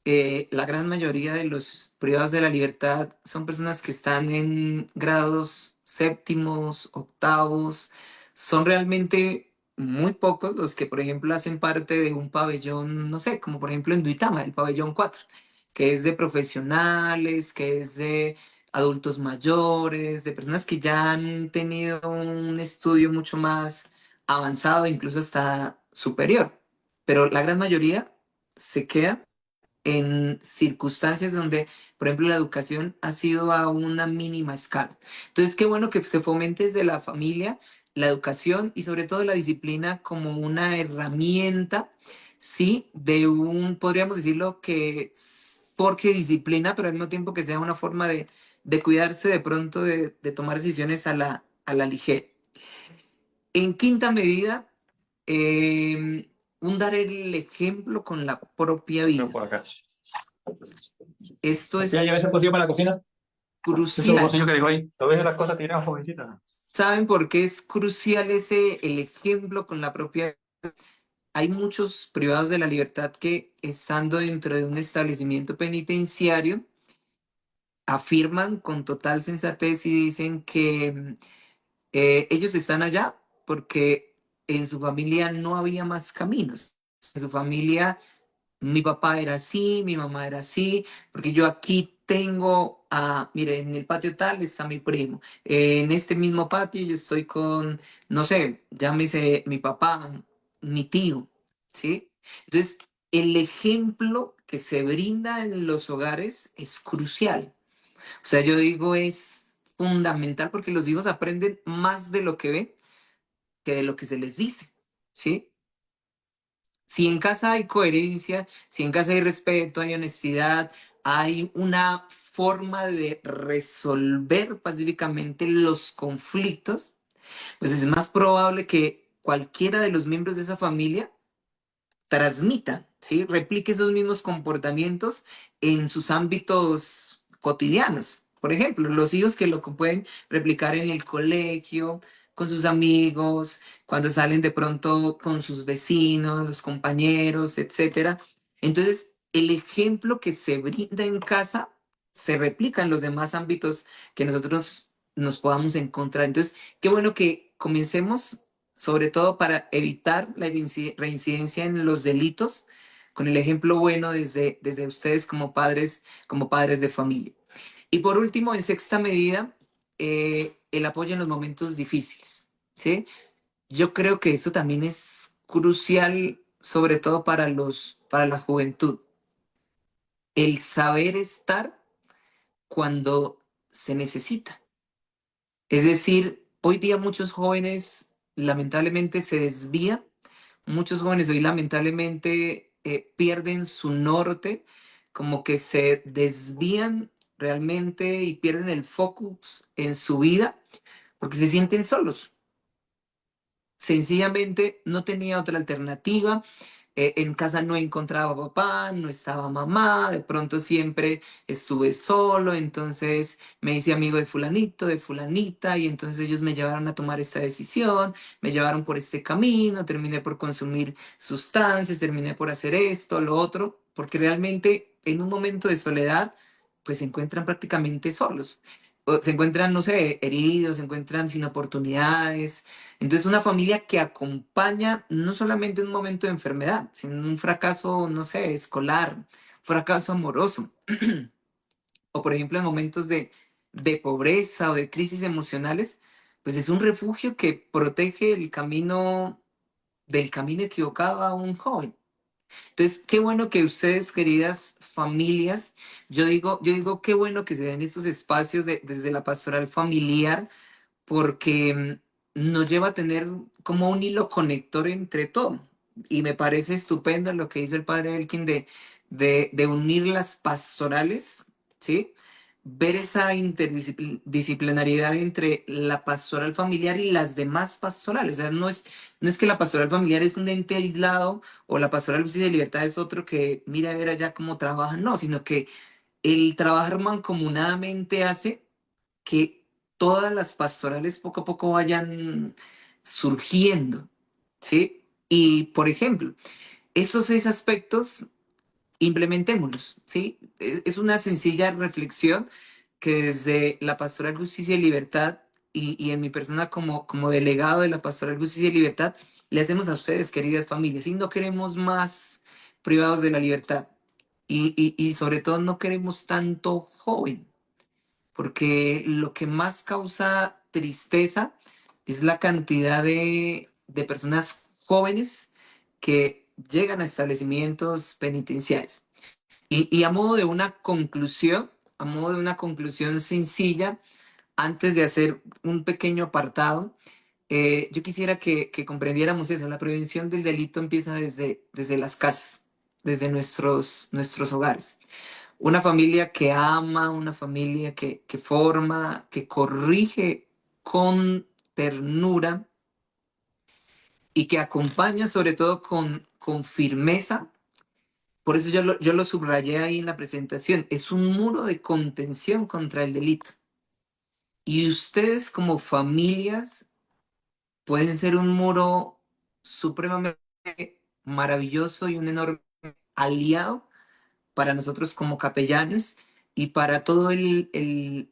la gran mayoría de los privados de la libertad son personas que están en grados séptimos, octavos. Son realmente muy pocos los que, por ejemplo, hacen parte de un pabellón, no sé, como por ejemplo en Duitama, el pabellón 4, que es de profesionales, que es de adultos mayores, de personas que ya han tenido un estudio mucho más avanzado, incluso hasta superior. Pero la gran mayoría se queda en circunstancias donde, por ejemplo, la educación ha sido a una mínima escala. Entonces, qué bueno que se fomente desde la familia la educación y sobre todo la disciplina como una herramienta, sí, podríamos decirlo que forje disciplina, pero al mismo tiempo que sea una forma de cuidarse de pronto de tomar decisiones a la ligera. En quinta medida, un dar el ejemplo con la propia Pero vida. por acá. Esto ¿Ya llevé es ese pocillo para la cocina? Ese crucial. pocillo que dejó ahí. ¿Tú ves las cosas tiradas, jovencita? ¿Saben por qué es crucial el ejemplo con la propia? Hay muchos privados de la libertad que, estando dentro de un establecimiento penitenciario, afirman con total sensatez y dicen que ellos están allá porque en su familia no había más caminos. En su familia mi papá era así, mi mamá era así, porque yo aquí tengo mire, en el patio tal está mi primo. En este mismo patio yo estoy con, no sé, llámese mi papá, mi tío, ¿sí? Entonces, el ejemplo que se brinda en los hogares es crucial. O sea, yo digo es fundamental porque los hijos aprenden más de lo que ven que de lo que se les dice, ¿sí? Si en casa hay coherencia, si en casa hay respeto, hay honestidad, hay una forma de resolver pacíficamente los conflictos, pues es más probable que cualquiera de los miembros de esa familia transmita, ¿sí? Replique esos mismos comportamientos en sus ámbitos cotidianos. Por ejemplo, los hijos que lo pueden replicar en el colegio, con sus amigos, cuando salen de pronto con sus vecinos, los compañeros, etcétera. Entonces, el ejemplo que se brinda en casa se replica en los demás ámbitos que nosotros nos podamos encontrar. Entonces, qué bueno que comencemos sobre todo para evitar la reincidencia en los delitos, con el ejemplo bueno desde ustedes como padres de familia. Y por último, en sexta medida, el apoyo en los momentos difíciles, ¿sí? Yo creo que eso también es crucial, sobre todo para la juventud, el saber estar cuando se necesita. Es decir, hoy día muchos jóvenes lamentablemente se desvían. Muchos jóvenes hoy lamentablemente pierden su norte, como que se desvían realmente y pierden el focus en su vida porque se sienten solos. Sencillamente no tenía otra alternativa. En casa no encontraba papá, no estaba mamá, de pronto siempre estuve solo, entonces me hice amigo de fulanito, de fulanita, y entonces ellos me llevaron a tomar esta decisión, me llevaron por este camino, terminé por consumir sustancias, terminé por hacer esto, lo otro, porque realmente en un momento de soledad, pues se encuentran prácticamente solos. O se encuentran, no sé, heridos, se encuentran sin oportunidades. Entonces, una familia que acompaña no solamente en un momento de enfermedad, sino en un fracaso, no sé, escolar, fracaso amoroso, o por ejemplo en momentos de pobreza o de crisis emocionales, pues es un refugio que protege el camino del camino equivocado a un joven. Entonces, qué bueno que ustedes, queridas familias, yo digo, qué bueno que se den estos espacios desde la pastoral familiar porque nos lleva a tener como un hilo conector entre todo. Y me parece estupendo lo que hizo el padre Elkin de unir las pastorales, ¿sí? Ver esa interdisciplinariedad entre la pastoral familiar y las demás pastorales. O sea, no es que la pastoral familiar es un ente aislado o la pastoral justicia y libertad es otro que mira a ver allá cómo trabajan, no, sino que el trabajar mancomunadamente hace que todas las pastorales poco a poco vayan surgiendo, ¿sí? Y, por ejemplo, esos 6 aspectos, implementémoslos, ¿sí? Es una sencilla reflexión que desde la Pastoral Justicia y Libertad y en mi persona como delegado de la Pastoral Justicia y Libertad, le hacemos a ustedes, queridas familias, y no queremos más privados de la libertad. Y sobre todo no queremos tanto joven, porque lo que más causa tristeza es la cantidad de personas jóvenes que llegan a establecimientos penitenciarios. Y a modo de una conclusión sencilla, antes de hacer un pequeño apartado, yo quisiera que comprendiéramos eso. La prevención del delito empieza desde las casas, desde nuestros hogares. Una familia que ama, una familia que forma, que corrige con ternura y que acompaña sobre todo con firmeza. Por eso yo lo subrayé ahí en la presentación. Es un muro de contención contra el delito. Y ustedes como familias pueden ser un muro supremamente maravilloso y un enorme aliado para nosotros como capellanes y para todo el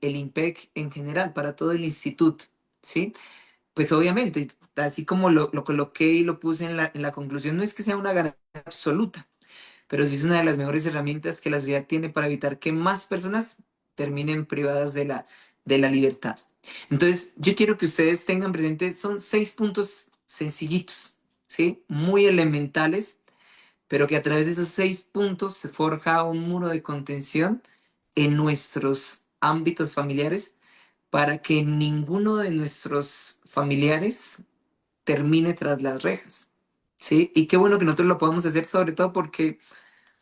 IMPEC en general, para todo el instituto, ¿sí? Pues obviamente, así como lo coloqué y lo puse en la conclusión, no es que sea una garantía absoluta, pero sí es una de las mejores herramientas que la sociedad tiene para evitar que más personas terminen privadas de la libertad. Entonces, yo quiero que ustedes tengan presente, son 6 puntos sencillitos, ¿sí? Muy elementales, pero que a través de esos 6 puntos se forja un muro de contención en nuestros ámbitos familiares para que ninguno de nuestros familiares termine tras las rejas, ¿sí? Y qué bueno que nosotros lo podamos hacer, sobre todo porque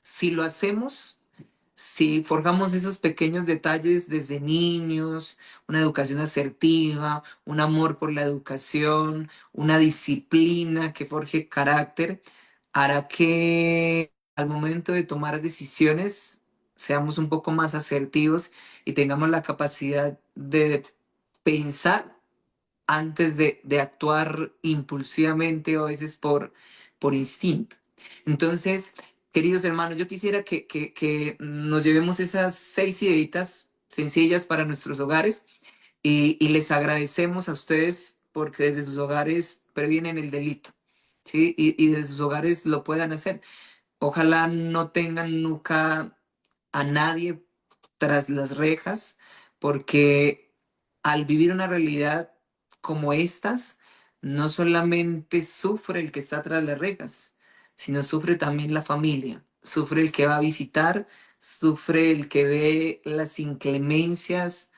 si lo hacemos, si forjamos esos pequeños detalles desde niños, una educación asertiva, un amor por la educación, una disciplina que forje carácter, hará que al momento de tomar decisiones seamos un poco más asertivos y tengamos la capacidad de pensar antes de actuar impulsivamente o a veces por instinto. Entonces, queridos hermanos, yo quisiera que nos llevemos esas 6 ideitas sencillas para nuestros hogares y les agradecemos a ustedes porque desde sus hogares previenen el delito, ¿sí? Y desde sus hogares lo puedan hacer. Ojalá no tengan nunca a nadie tras las rejas, porque al vivir una realidad como estas, no solamente sufre el que está tras las rejas, sino sufre también la familia, sufre el que va a visitar, sufre el que ve las inclemencias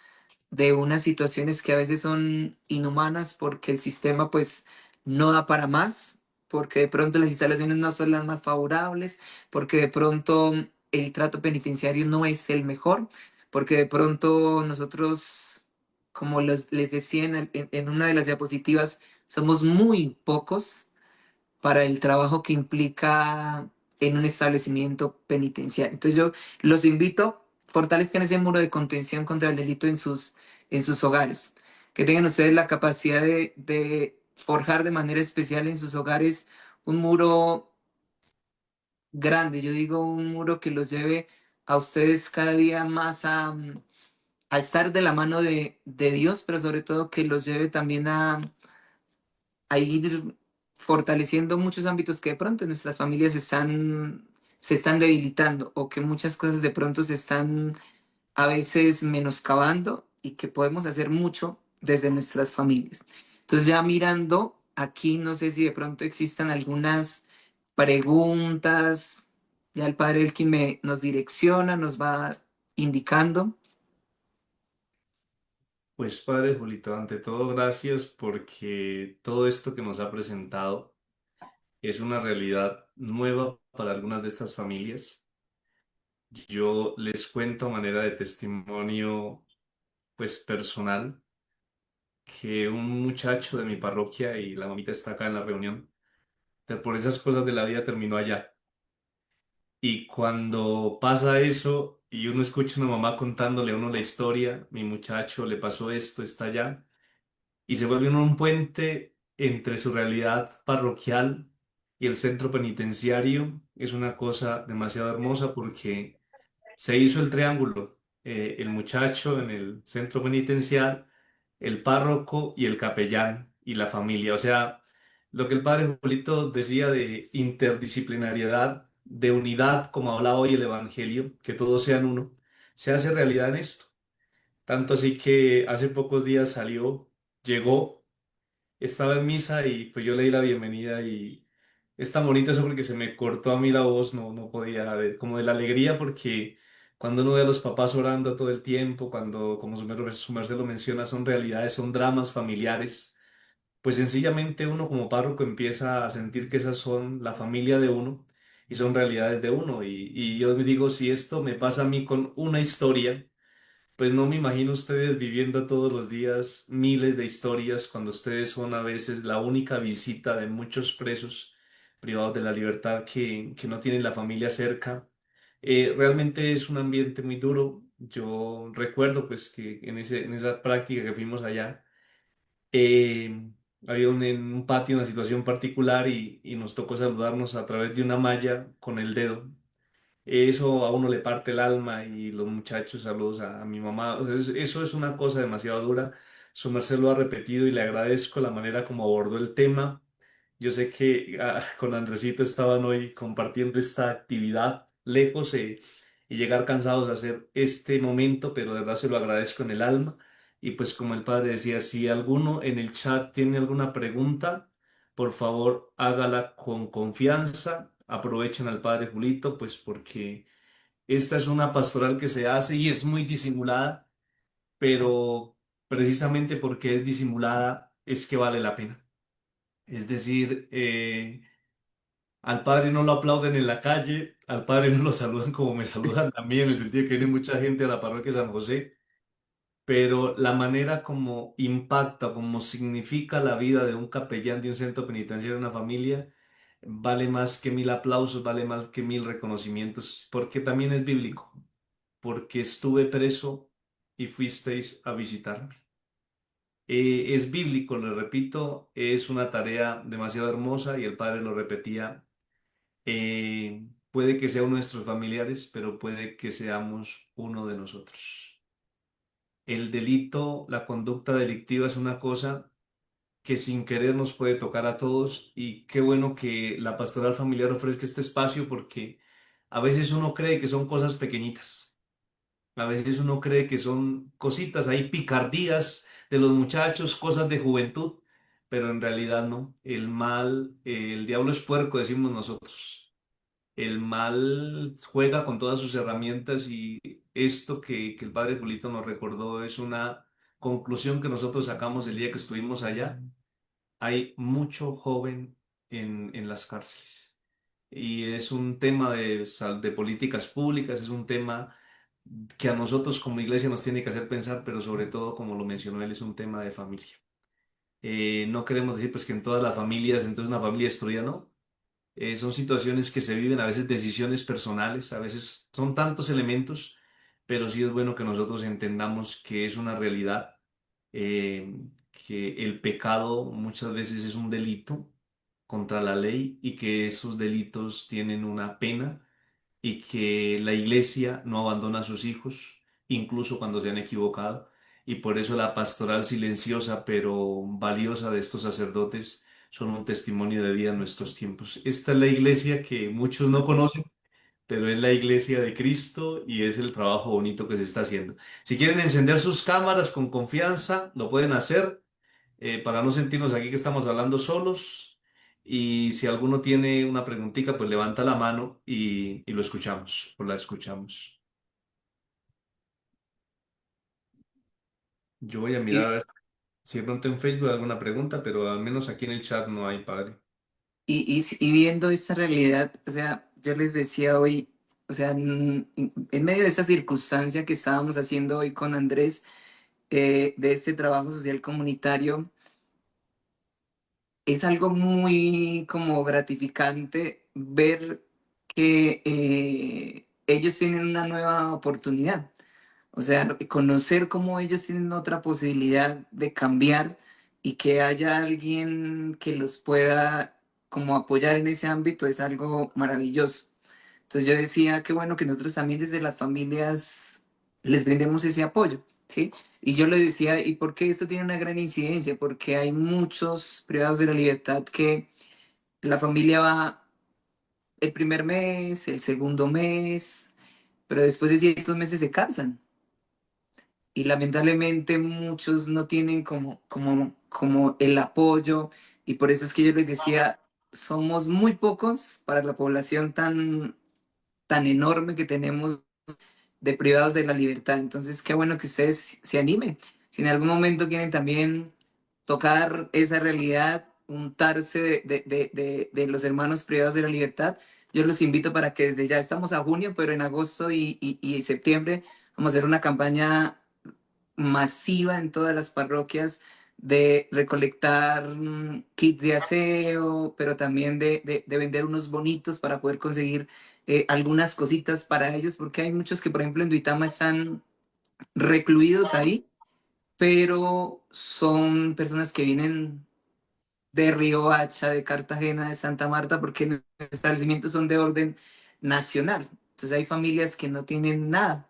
de unas situaciones que a veces son inhumanas porque el sistema pues no da para más, porque de pronto las instalaciones no son las más favorables, porque de pronto el trato penitenciario no es el mejor, porque de pronto nosotros, como les decía en una de las diapositivas, somos muy pocos para el trabajo que implica en un establecimiento penitenciario. Entonces yo los invito, fortalezcan ese muro de contención contra el delito en sus hogares, que tengan ustedes la capacidad de forjar de manera especial en sus hogares un muro grande, yo digo un muro que los lleve a ustedes cada día más a estar de la mano de Dios, pero sobre todo que los lleve también a ir fortaleciendo muchos ámbitos que de pronto en nuestras familias se están debilitando o que muchas cosas de pronto se están a veces menoscabando y que podemos hacer mucho desde nuestras familias. Entonces ya mirando aquí, no sé si de pronto existan algunas preguntas, ya el padre Elkin nos direcciona, nos va indicando. Pues padre Julito, ante todo gracias porque todo esto que nos ha presentado es una realidad nueva para algunas de estas familias. Yo les cuento a manera de testimonio pues personal que un muchacho de mi parroquia y la mamita está acá en la reunión, por esas cosas de la vida terminó allá. Y cuando pasa eso y uno escucha a una mamá contándole a uno la historia, mi muchacho le pasó esto, está allá, y se vuelve uno un puente entre su realidad parroquial y el centro penitenciario, es una cosa demasiado hermosa porque se hizo el triángulo, el muchacho en el centro penitencial, el párroco y el capellán y la familia. O sea, lo que el padre Julito decía de interdisciplinariedad, de unidad, como hablaba hoy el Evangelio, que todos sean uno, se hace realidad en esto. Tanto así que hace pocos días llegó, estaba en misa y pues yo le di la bienvenida y es tan bonito eso porque se me cortó a mí la voz, no podía ver, como de la alegría porque cuando uno ve a los papás orando todo el tiempo, cuando, como su merced lo menciona, son realidades, son dramas familiares, pues sencillamente uno como párroco empieza a sentir que esas son la familia de uno y son realidades de uno y yo me digo, si esto me pasa a mí con una historia, pues no me imagino ustedes viviendo todos los días miles de historias cuando ustedes son a veces la única visita de muchos presos privados de la libertad que no tienen la familia cerca. Realmente es un ambiente muy duro. Yo recuerdo pues que en esa práctica que fuimos allá, había en un patio una situación particular y nos tocó saludarnos a través de una malla con el dedo. Eso a uno le parte el alma y los muchachos, saludos a mi mamá. O sea, eso es una cosa demasiado dura. Su merced lo ha repetido y le agradezco la manera como abordó el tema. Yo sé que con Andresito estaban hoy compartiendo esta actividad lejos y llegar cansados a hacer este momento, pero de verdad se lo agradezco en el alma. Y pues como el padre decía, si alguno en el chat tiene alguna pregunta, por favor hágala con confianza. Aprovechen al padre Julito, pues porque esta es una pastoral que se hace y es muy disimulada. pero precisamente porque es disimulada es que vale la pena. Es decir, al padre no lo aplauden en la calle, al padre no lo saludan como me saludan también, en el sentido de que viene mucha gente a la parroquia de San José, pero la manera como impacta, como significa la vida de un capellán de un centro penitenciario, de una familia, vale más que mil aplausos, vale más que mil reconocimientos, porque también es bíblico, porque estuve preso y fuisteis a visitarme. Es bíblico, lo repito, es una tarea demasiado hermosa y el padre lo repetía. Puede que sea uno de nuestros familiares, pero puede que seamos uno de nosotros. El delito, la conducta delictiva es una cosa que sin querer nos puede tocar a todos y qué bueno que la pastoral familiar ofrezca este espacio porque a veces uno cree que son cosas pequeñitas, a veces uno cree que son cositas, hay picardías de los muchachos, cosas de juventud, pero en realidad no. El mal, el diablo es puerco, decimos nosotros. El mal juega con todas sus herramientas y esto que el padre Julito nos recordó es una conclusión que nosotros sacamos el día que estuvimos allá. Hay mucho joven en las cárceles y es un tema de políticas públicas, es un tema que a nosotros como iglesia nos tiene que hacer pensar, pero sobre todo, como lo mencionó él, es un tema de familia. No queremos decir pues que en todas las familias, entonces una familia destruida, no. Son situaciones que se viven, a veces decisiones personales, a veces son tantos elementos, pero sí es bueno que nosotros entendamos que es una realidad, eh, que el pecado muchas veces es un delito contra la ley y que esos delitos tienen una pena y que la iglesia no abandona a sus hijos, incluso cuando se han equivocado. Y por eso la pastoral silenciosa pero valiosa de estos sacerdotes son un testimonio de vida en nuestros tiempos. Esta es la iglesia que muchos no conocen, pero es la iglesia de Cristo y es el trabajo bonito que se está haciendo. Si quieren encender sus cámaras con confianza, lo pueden hacer para no sentirnos aquí que estamos hablando solos. Y si alguno tiene una preguntita, pues levanta la mano y lo escuchamos, o la escuchamos. Yo voy a mirar a Y, ver si de pronto en Facebook hay alguna pregunta, pero al menos aquí en el chat no hay, padre. y viendo esta realidad, o sea, yo les decía hoy, o sea, en medio de esta circunstancia que estábamos haciendo hoy con Andrés, de este trabajo social comunitario, es algo muy como gratificante ver que ellos tienen una nueva oportunidad. O sea, conocer cómo ellos tienen otra posibilidad de cambiar y que haya alguien que los pueda como apoyar en ese ámbito es algo maravilloso. Entonces yo decía que bueno que nosotros también desde las familias les brindemos ese apoyo, ¿sí? Y yo le decía, ¿y por qué esto tiene una gran incidencia? Porque hay muchos privados de la libertad que la familia va el primer mes, el segundo mes, pero después de ciertos meses se cansan y lamentablemente muchos no tienen como el apoyo y por eso es que yo les decía, somos muy pocos para la población tan enorme que tenemos de privados de la libertad. Entonces, qué bueno que ustedes se animen. Si en algún momento quieren también tocar esa realidad, untarse de los hermanos privados de la libertad, yo los invito para que desde ya estamos a junio, pero en agosto y septiembre vamos a hacer una campaña masiva en todas las parroquias de recolectar kits de aseo, pero también de vender unos bonitos para poder conseguir algunas cositas para ellos, porque hay muchos que, por ejemplo, en Duitama están recluidos ahí, pero son personas que vienen de Río Hacha, de Cartagena, de Santa Marta, porque los establecimientos son de orden nacional. Entonces hay familias que no tienen nada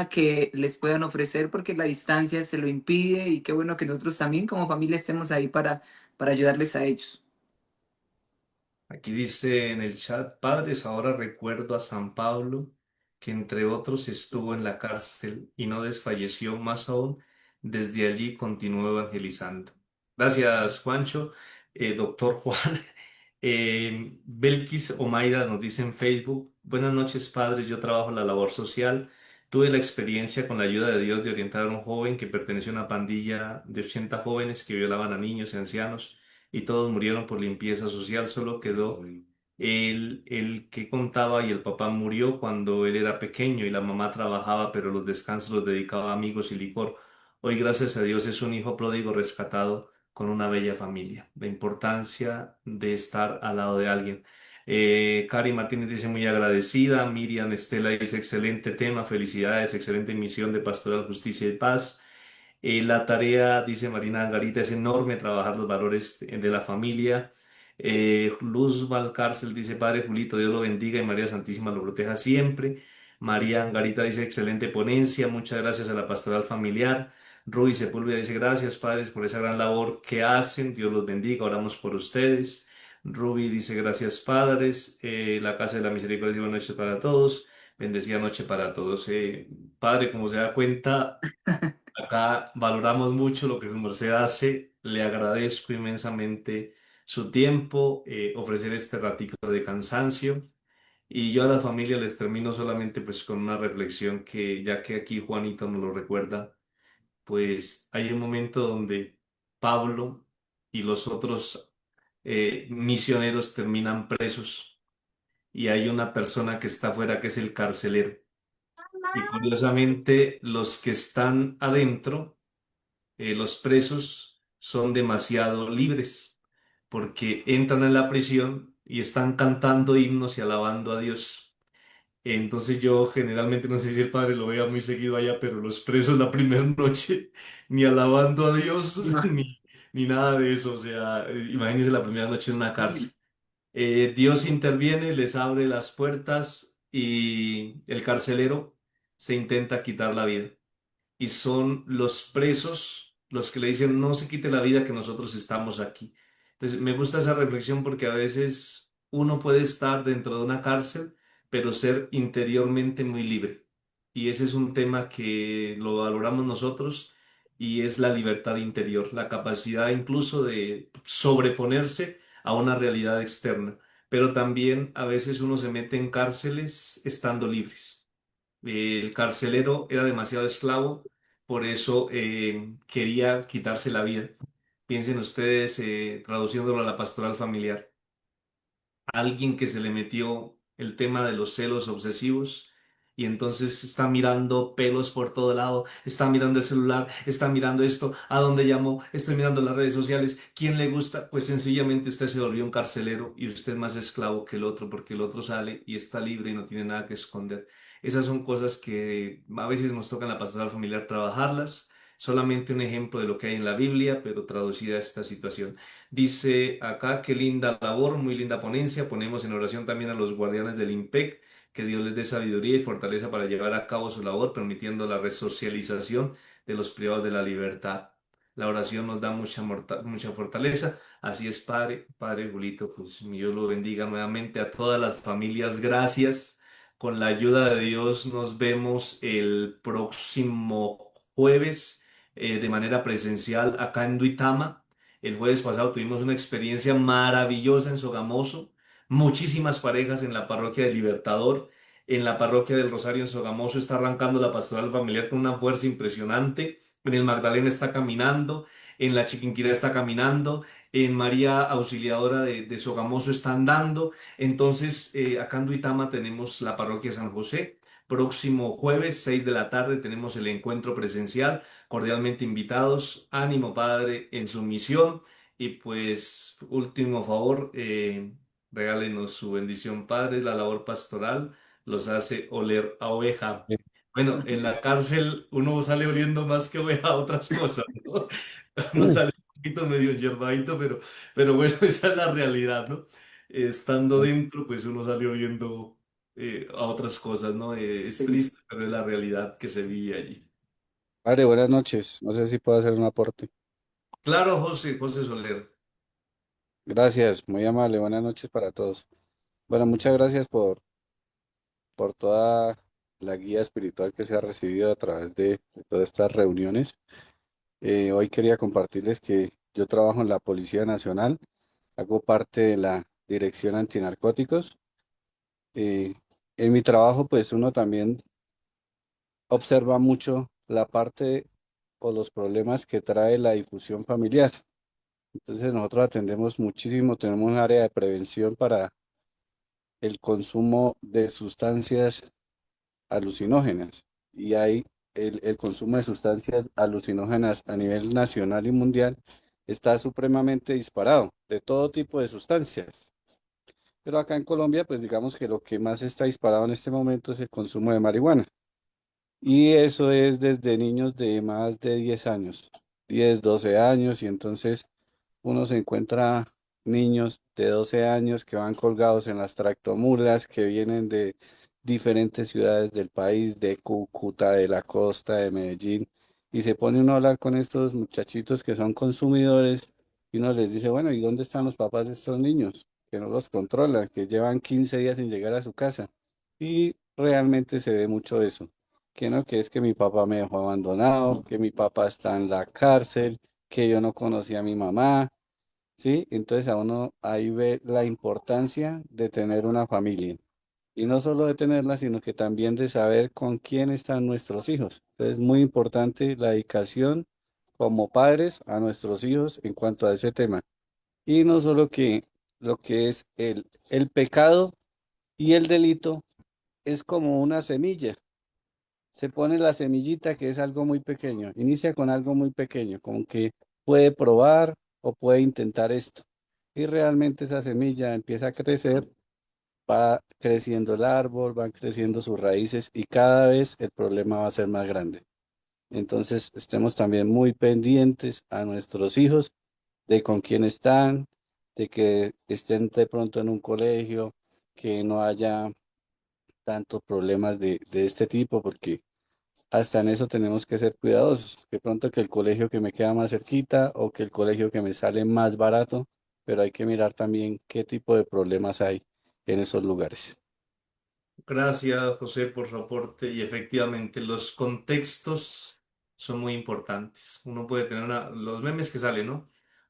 que les puedan ofrecer porque la distancia se lo impide y qué bueno que nosotros también como familia estemos ahí para ayudarles a ellos. Aquí dice en el chat, padres, ahora recuerdo a San Pablo, que entre otros estuvo en la cárcel y no desfalleció, más aún, desde allí continuó evangelizando. Gracias, Juancho. Doctor Juan. Belkis Omaira nos dice en Facebook, buenas noches, padres, yo trabajo en la labor social. Tuve la experiencia con la ayuda de Dios de orientar a un joven que perteneció a una pandilla de 80 jóvenes que violaban a niños y ancianos y todos murieron por limpieza social. Solo quedó el que contaba y el papá murió cuando él era pequeño y la mamá trabajaba, pero los descansos los dedicaba a amigos y licor. Hoy, gracias a Dios, es un hijo pródigo rescatado con una bella familia. La importancia de estar al lado de alguien. Cari Martínez dice muy agradecida. Miriam Estela dice excelente tema, felicidades, excelente misión de Pastoral Justicia y Paz. La tarea, dice Marina Angarita, es enorme trabajar los valores de la familia. Luz Valcárcel dice, Padre Julito, Dios lo bendiga y María Santísima lo proteja siempre. María Angarita dice, excelente ponencia, muchas gracias a la Pastoral Familiar. Ruy Sepúlveda dice, gracias padres por esa gran labor que hacen, Dios los bendiga, oramos por ustedes. Ruby dice, gracias padres. La Casa de la Misericordia dice, buenas noches para todos. Bendecida noche para todos. Padre, como se da cuenta, acá valoramos mucho lo que su merced hace. Le agradezco inmensamente su tiempo, ofrecer este ratico de cansancio. Y yo a la familia les termino solamente pues con una reflexión que ya que aquí Juanito nos lo recuerda, pues hay un momento donde Pablo y los otros misioneros terminan presos y hay una persona que está afuera que es el carcelero. Y curiosamente los que están adentro, los presos, son demasiado libres porque entran en la prisión y están cantando himnos y alabando a Dios. Entonces yo generalmente no sé si el padre lo vea muy seguido allá, pero los presos la primera noche ni alabando a Dios ni nada de eso. O sea, imagínense la primera noche en una cárcel. Dios interviene, les abre las puertas y el carcelero se intenta quitar la vida y son los presos los que le dicen no se quite la vida que nosotros estamos aquí. Entonces, me gusta esa reflexión porque a veces uno puede estar dentro de una cárcel, pero ser interiormente muy libre. Y ese es un tema que lo valoramos nosotros y es la libertad interior, la capacidad incluso de sobreponerse a una realidad externa. Pero también a veces uno se mete en cárceles estando libres. El carcelero era demasiado esclavo, por eso quería quitarse la vida. Piensen ustedes, traduciéndolo a la pastoral familiar, alguien que se le metió el tema de los celos obsesivos y entonces está mirando pelos por todo lado, está mirando el celular, está mirando esto, a dónde llamó, estoy mirando las redes sociales, quién le gusta, pues sencillamente usted se volvió un carcelero y usted es más esclavo que el otro porque el otro sale y está libre y no tiene nada que esconder. Esas son cosas que a veces nos toca en la pastoral familiar trabajarlas. Solamente un ejemplo de lo que hay en la Biblia, pero traducida a esta situación. Dice acá, qué linda labor, muy linda ponencia. Ponemos en oración también a los guardianes del IMPEC, que Dios les dé sabiduría y fortaleza para llevar a cabo su labor, permitiendo la resocialización de los privados de la libertad. La oración nos da mucha fortaleza. Así es, Padre. Padre Julito, pues Dios lo bendiga nuevamente a todas las familias. Gracias. Con la ayuda de Dios nos vemos el próximo jueves de manera presencial acá en Duitama. El jueves pasado tuvimos una experiencia maravillosa en Sogamoso, muchísimas parejas en la parroquia de Libertador, en la parroquia del Rosario en Sogamoso está arrancando la pastoral familiar con una fuerza impresionante, en el Magdalena está caminando, en la Chiquinquirá está caminando, en María Auxiliadora de Sogamoso está andando, entonces acá en Duitama tenemos la parroquia San José. Próximo jueves, 6 de la tarde, tenemos el encuentro presencial. Cordialmente invitados. Ánimo, Padre, en su misión. Y pues, último favor, regálenos su bendición, Padre. La labor pastoral los hace oler a oveja. Bueno, en la cárcel uno sale oliendo más que oveja a otras cosas, ¿no? Uno sale un poquito medio yerbadito, pero bueno, esa es la realidad, ¿no? Estando dentro, pues uno sale oliendo a otras cosas, ¿no? Es Sí. triste, pero es la realidad que se vive allí. Padre, buenas noches. No sé si puedo hacer un aporte. Claro, José Soler. Gracias, muy amable. Buenas noches para todos. Bueno, muchas gracias por toda la guía espiritual que se ha recibido a través de todas estas reuniones. Hoy quería compartirles que yo trabajo en la Policía Nacional, hago parte de la Dirección Antinarcóticos. Eh, en mi trabajo, pues uno también observa mucho la parte o los problemas que trae la difusión familiar. Entonces nosotros atendemos muchísimo, tenemos un área de prevención para el consumo de sustancias alucinógenas. Y hay el consumo de sustancias alucinógenas a nivel nacional y mundial está supremamente disparado, de todo tipo de sustancias. Pero acá en Colombia, pues digamos que lo que más está disparado en este momento es el consumo de marihuana. Y eso es desde niños de más de 10 años, 10 12 años, y entonces uno se encuentra niños de 12 años que van colgados en las tractomulas, que vienen de diferentes ciudades del país, de Cúcuta, de la costa, de Medellín, y se pone uno a hablar con estos muchachitos que son consumidores, y uno les dice, bueno, ¿y dónde están los papás de estos niños? Que no los controlan, que llevan 15 días sin llegar a su casa. Y realmente se ve mucho eso, que no, que es que mi papá me dejó abandonado, que mi papá está en la cárcel, que yo no conocía a mi mamá. ¿Sí? Entonces a uno ahí ve la importancia de tener una familia. Y no solo de tenerla, sino que también de saber con quién están nuestros hijos. Entonces es muy importante la dedicación como padres a nuestros hijos en cuanto a ese tema. Y no solo que lo que es el pecado y el delito es como una semilla. Se pone la semillita que es algo muy pequeño. Inicia con algo muy pequeño, como que puede probar o puede intentar esto. Y realmente esa semilla empieza a crecer, va creciendo el árbol, van creciendo sus raíces y cada vez el problema va a ser más grande. Entonces, estemos también muy pendientes a nuestros hijos de con quién están, de que estén de pronto en un colegio, que no haya tantos problemas de este tipo, porque hasta en eso tenemos que ser cuidadosos. De pronto que el colegio que me queda más cerquita o que el colegio que me sale más barato, pero hay que mirar también qué tipo de problemas hay en esos lugares. Gracias, José, por su aporte. Y efectivamente, los contextos son muy importantes. Uno puede tener los memes que salen, ¿no?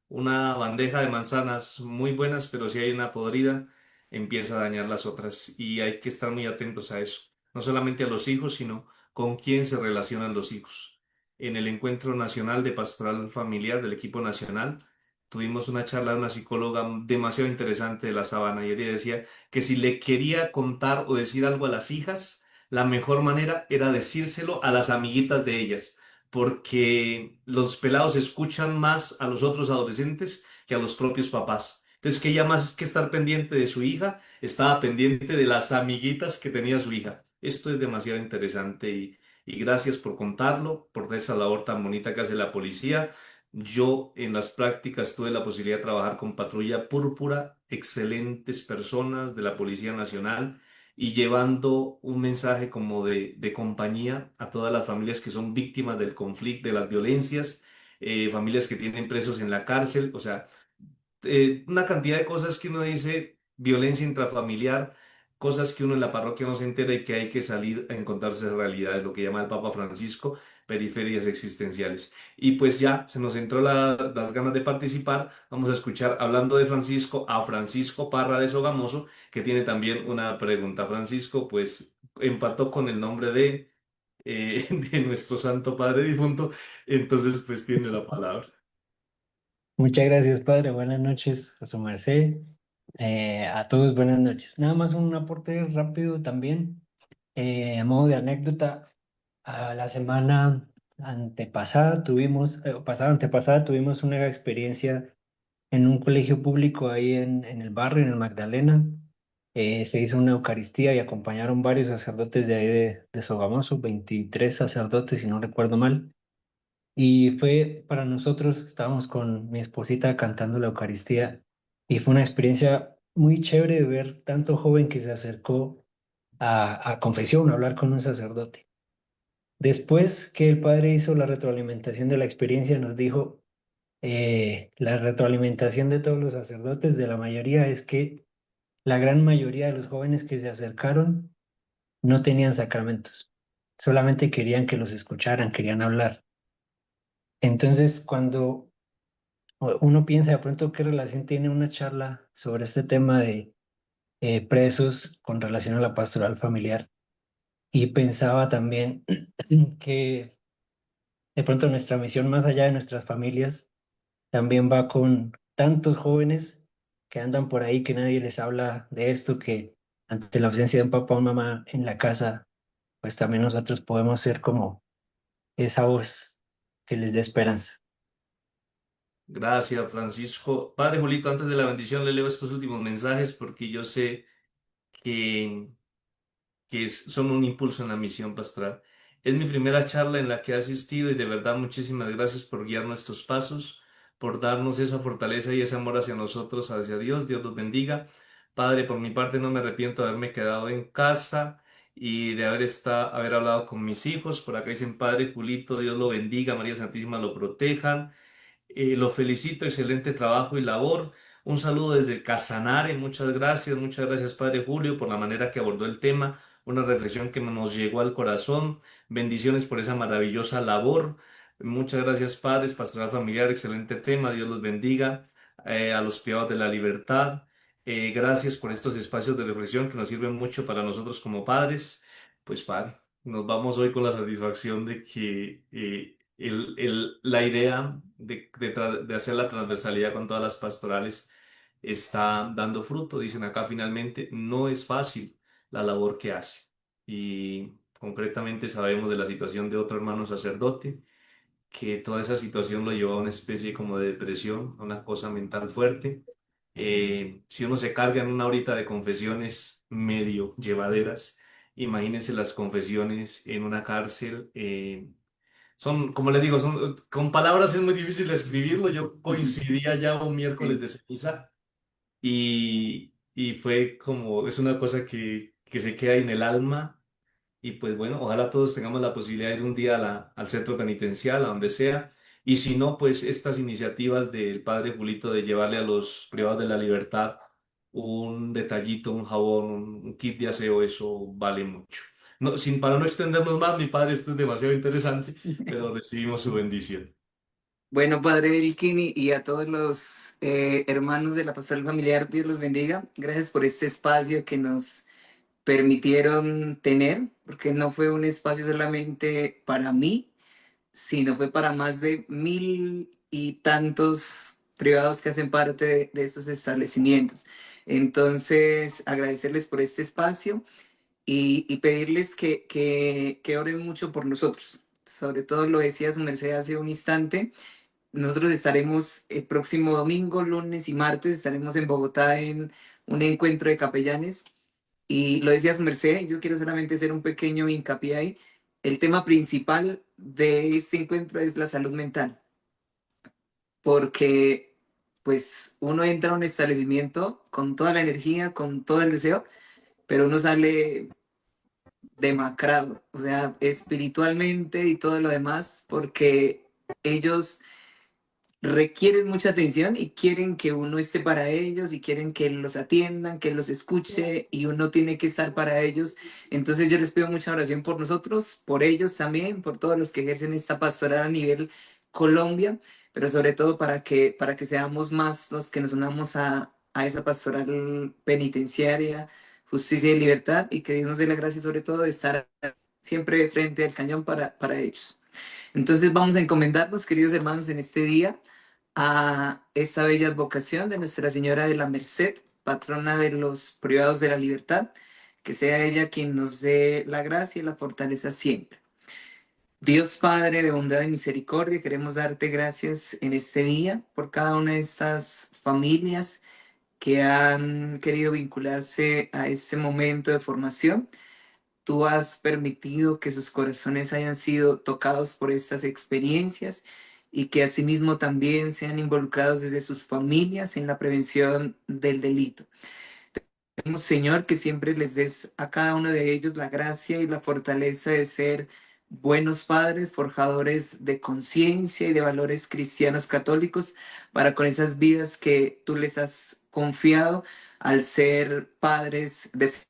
Una bandeja de manzanas muy buenas, pero si hay una podrida, empieza a dañar las otras. Y hay que estar muy atentos a eso. No solamente a los hijos, sino con quién se relacionan los hijos. En el Encuentro Nacional de Pastoral Familiar del equipo nacional, tuvimos una charla de una psicóloga demasiado interesante de La Sabana y ella decía que si le quería contar o decir algo a las hijas, la mejor manera era decírselo a las amiguitas de ellas, porque los pelados escuchan más a los otros adolescentes que a los propios papás. Entonces, que ella más que estar pendiente de su hija, estaba pendiente de las amiguitas que tenía su hija. Esto es demasiado interesante y gracias por contarlo, por esa labor tan bonita que hace la policía. Yo en las prácticas tuve la posibilidad de trabajar con Patrulla Púrpura, excelentes personas de la Policía Nacional y llevando un mensaje como de compañía a todas las familias que son víctimas del conflicto, de las violencias, familias que tienen presos en la cárcel, o sea, una cantidad de cosas que uno dice, violencia intrafamiliar, cosas que uno en la parroquia no se entera y que hay que salir a encontrarse realidades, lo que llama el Papa Francisco, periferias existenciales. Y pues ya se nos entró las ganas de participar. Vamos a escuchar, hablando de Francisco, a Francisco Parra de Sogamoso, que tiene también una pregunta. Francisco, pues empató con el nombre de nuestro Santo Padre difunto, entonces pues tiene la palabra. Muchas gracias, padre. Buenas noches a su merced. A todos, buenas noches. Nada más un aporte rápido también. A modo de anécdota, a la semana antepasada tuvimos, pasada antepasada tuvimos una experiencia en un colegio público ahí en el barrio, en el Magdalena. Se hizo una Eucaristía y acompañaron varios sacerdotes de ahí de Sogamoso, 23 sacerdotes, si no recuerdo mal. Y fue para nosotros, estábamos con mi esposita cantando la Eucaristía y fue una experiencia muy chévere de ver tanto joven que se acercó a confesión, a hablar con un sacerdote. Después que el padre hizo la retroalimentación de la experiencia, nos dijo, la retroalimentación de todos los sacerdotes, de la mayoría, es que la gran mayoría de los jóvenes que se acercaron no tenían sacramentos, solamente querían que los escucharan, querían hablar. Entonces, cuando uno piensa de pronto qué relación tiene una charla sobre este tema de presos con relación a la pastoral familiar. y pensaba también que de pronto nuestra misión más allá de nuestras familias también va con tantos jóvenes que andan por ahí que nadie les habla de esto, que ante la ausencia de un papá o mamá en la casa, pues también nosotros podemos ser como esa voz que les dé esperanza. Gracias, Francisco. Padre Julito, antes de la bendición le leo estos últimos mensajes porque yo sé que son un impulso en la misión pastoral. Es mi primera charla en la que he asistido y de verdad muchísimas gracias por guiar nuestros pasos, por darnos esa fortaleza y ese amor hacia nosotros, hacia Dios. Dios los bendiga. Padre, por mi parte no me arrepiento de haberme quedado en casa y de haber hablado con mis hijos. Por acá dicen, Padre Julito, Dios lo bendiga, María Santísima lo protejan. Lo felicito, excelente trabajo y labor. Un saludo desde el Casanare, muchas gracias Padre Julio por la manera que abordó el tema, una reflexión que nos llegó al corazón. Bendiciones por esa maravillosa labor. Muchas gracias Padres, Pastoral Familiar, excelente tema, Dios los bendiga. A los privados de la libertad, gracias por estos espacios de reflexión que nos sirven mucho para nosotros como padres. Pues Padre, nos vamos hoy con la satisfacción de que la idea de hacer la transversalidad con todas las pastorales está dando fruto. Dicen acá finalmente, no es fácil la labor que hace. Y concretamente sabemos de la situación de otro hermano sacerdote, que toda esa situación lo llevó a una especie como de depresión, a una cosa mental fuerte. Si uno se carga en una horita de confesiones medio llevaderas, imagínense las confesiones en una cárcel. Son, como les digo, con palabras es muy difícil escribirlo. Yo coincidía ya un miércoles de ceniza y fue como, es una cosa que se queda en el alma. Y pues bueno, ojalá todos tengamos la posibilidad de ir un día al centro penitencial, a donde sea. Y si no, pues estas iniciativas del padre Julito de llevarle a los privados de la libertad un detallito, un jabón, un kit de aseo, eso vale mucho. No, para no extendernos más, mi padre, esto es demasiado interesante, pero recibimos su bendición. Bueno, Padre Elkin y a todos los hermanos de la Pastoral Familiar, Dios los bendiga. Gracias por este espacio que nos permitieron tener, porque no fue un espacio solamente para mí, sino fue para más de 1000 y tantos privados que hacen parte de estos establecimientos. Entonces, agradecerles por este espacio y pedirles que oren mucho por nosotros. Sobre todo lo decía su merced hace un instante. Nosotros estaremos el próximo domingo, lunes y martes, estaremos en Bogotá en un encuentro de capellanes. Y lo decía su merced, yo quiero solamente hacer un pequeño hincapié ahí. El tema principal de este encuentro es la salud mental, porque pues uno entra a un establecimiento con toda la energía, con todo el deseo, pero uno sale demacrado, o sea, espiritualmente y todo lo demás, porque ellos requieren mucha atención y quieren que uno esté para ellos y quieren que los atiendan, que los escuche y uno tiene que estar para ellos. Entonces yo les pido mucha oración por nosotros, por ellos también, por todos los que ejercen esta pastoral a nivel Colombia, pero sobre todo para que seamos más los que nos unamos a esa pastoral penitenciaria, justicia y libertad y que Dios nos dé la gracia sobre todo de estar siempre frente al cañón para ellos. Entonces vamos a encomendarnos, queridos hermanos, en este día a esa bella advocación de Nuestra Señora de la Merced, patrona de los privados de la libertad, que sea ella quien nos dé la gracia y la fortaleza siempre. Dios Padre de bondad y misericordia, queremos darte gracias en este día por cada una de estas familias que han querido vincularse a este momento de formación. Tú has permitido que sus corazones hayan sido tocados por estas experiencias y que asimismo también sean involucrados desde sus familias en la prevención del delito. Pedimos, Señor, que siempre les des a cada uno de ellos la gracia y la fortaleza de ser buenos padres, forjadores de conciencia y de valores cristianos católicos para con esas vidas que tú les has confiado al ser padres de fe.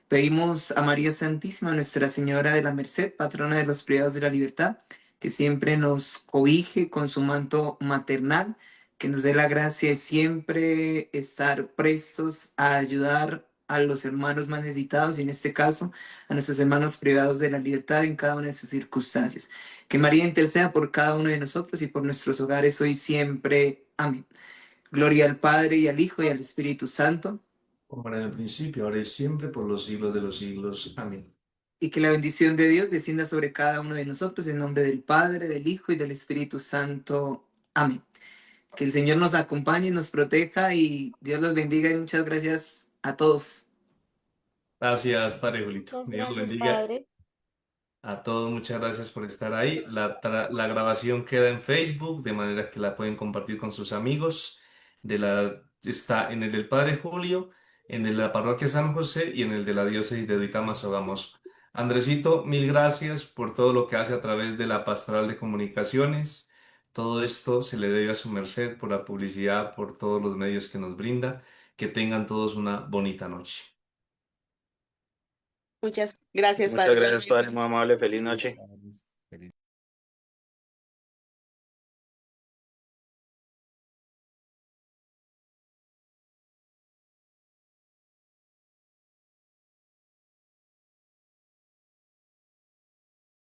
Pedimos a María Santísima, Nuestra Señora de la Merced, patrona de los privados de la libertad, que siempre nos cobije con su manto maternal, que nos dé la gracia de siempre estar prestos a ayudar a los hermanos más necesitados y en este caso a nuestros hermanos privados de la libertad en cada una de sus circunstancias. Que María interceda por cada uno de nosotros y por nuestros hogares hoy y siempre. Amén. Gloria al Padre y al Hijo y al Espíritu Santo. Como era en el principio, ahora y siempre, por los siglos de los siglos. Amén. Y que la bendición de Dios descienda sobre cada uno de nosotros en nombre del Padre, del Hijo y del Espíritu Santo. Amén. Que el Señor nos acompañe, nos proteja y Dios los bendiga y muchas gracias a todos. Gracias, Padre Julito. Muchas Dios lo gracias, bendiga. Padre. A todos, muchas gracias por estar ahí. La grabación queda en Facebook, de manera que la pueden compartir con sus amigos. Está en el del Padre Julio, en el de la Parroquia San José y en el de la Diócesis de Duitama Sogamoso. Andresito, mil gracias por todo lo que hace a través de la Pastoral de Comunicaciones. Todo esto se le debe a su merced por la publicidad, por todos los medios que nos brinda. Que tengan todos una bonita noche. Muchas gracias, Muchas Padre. gracias, Padre, muy amable. Feliz noche.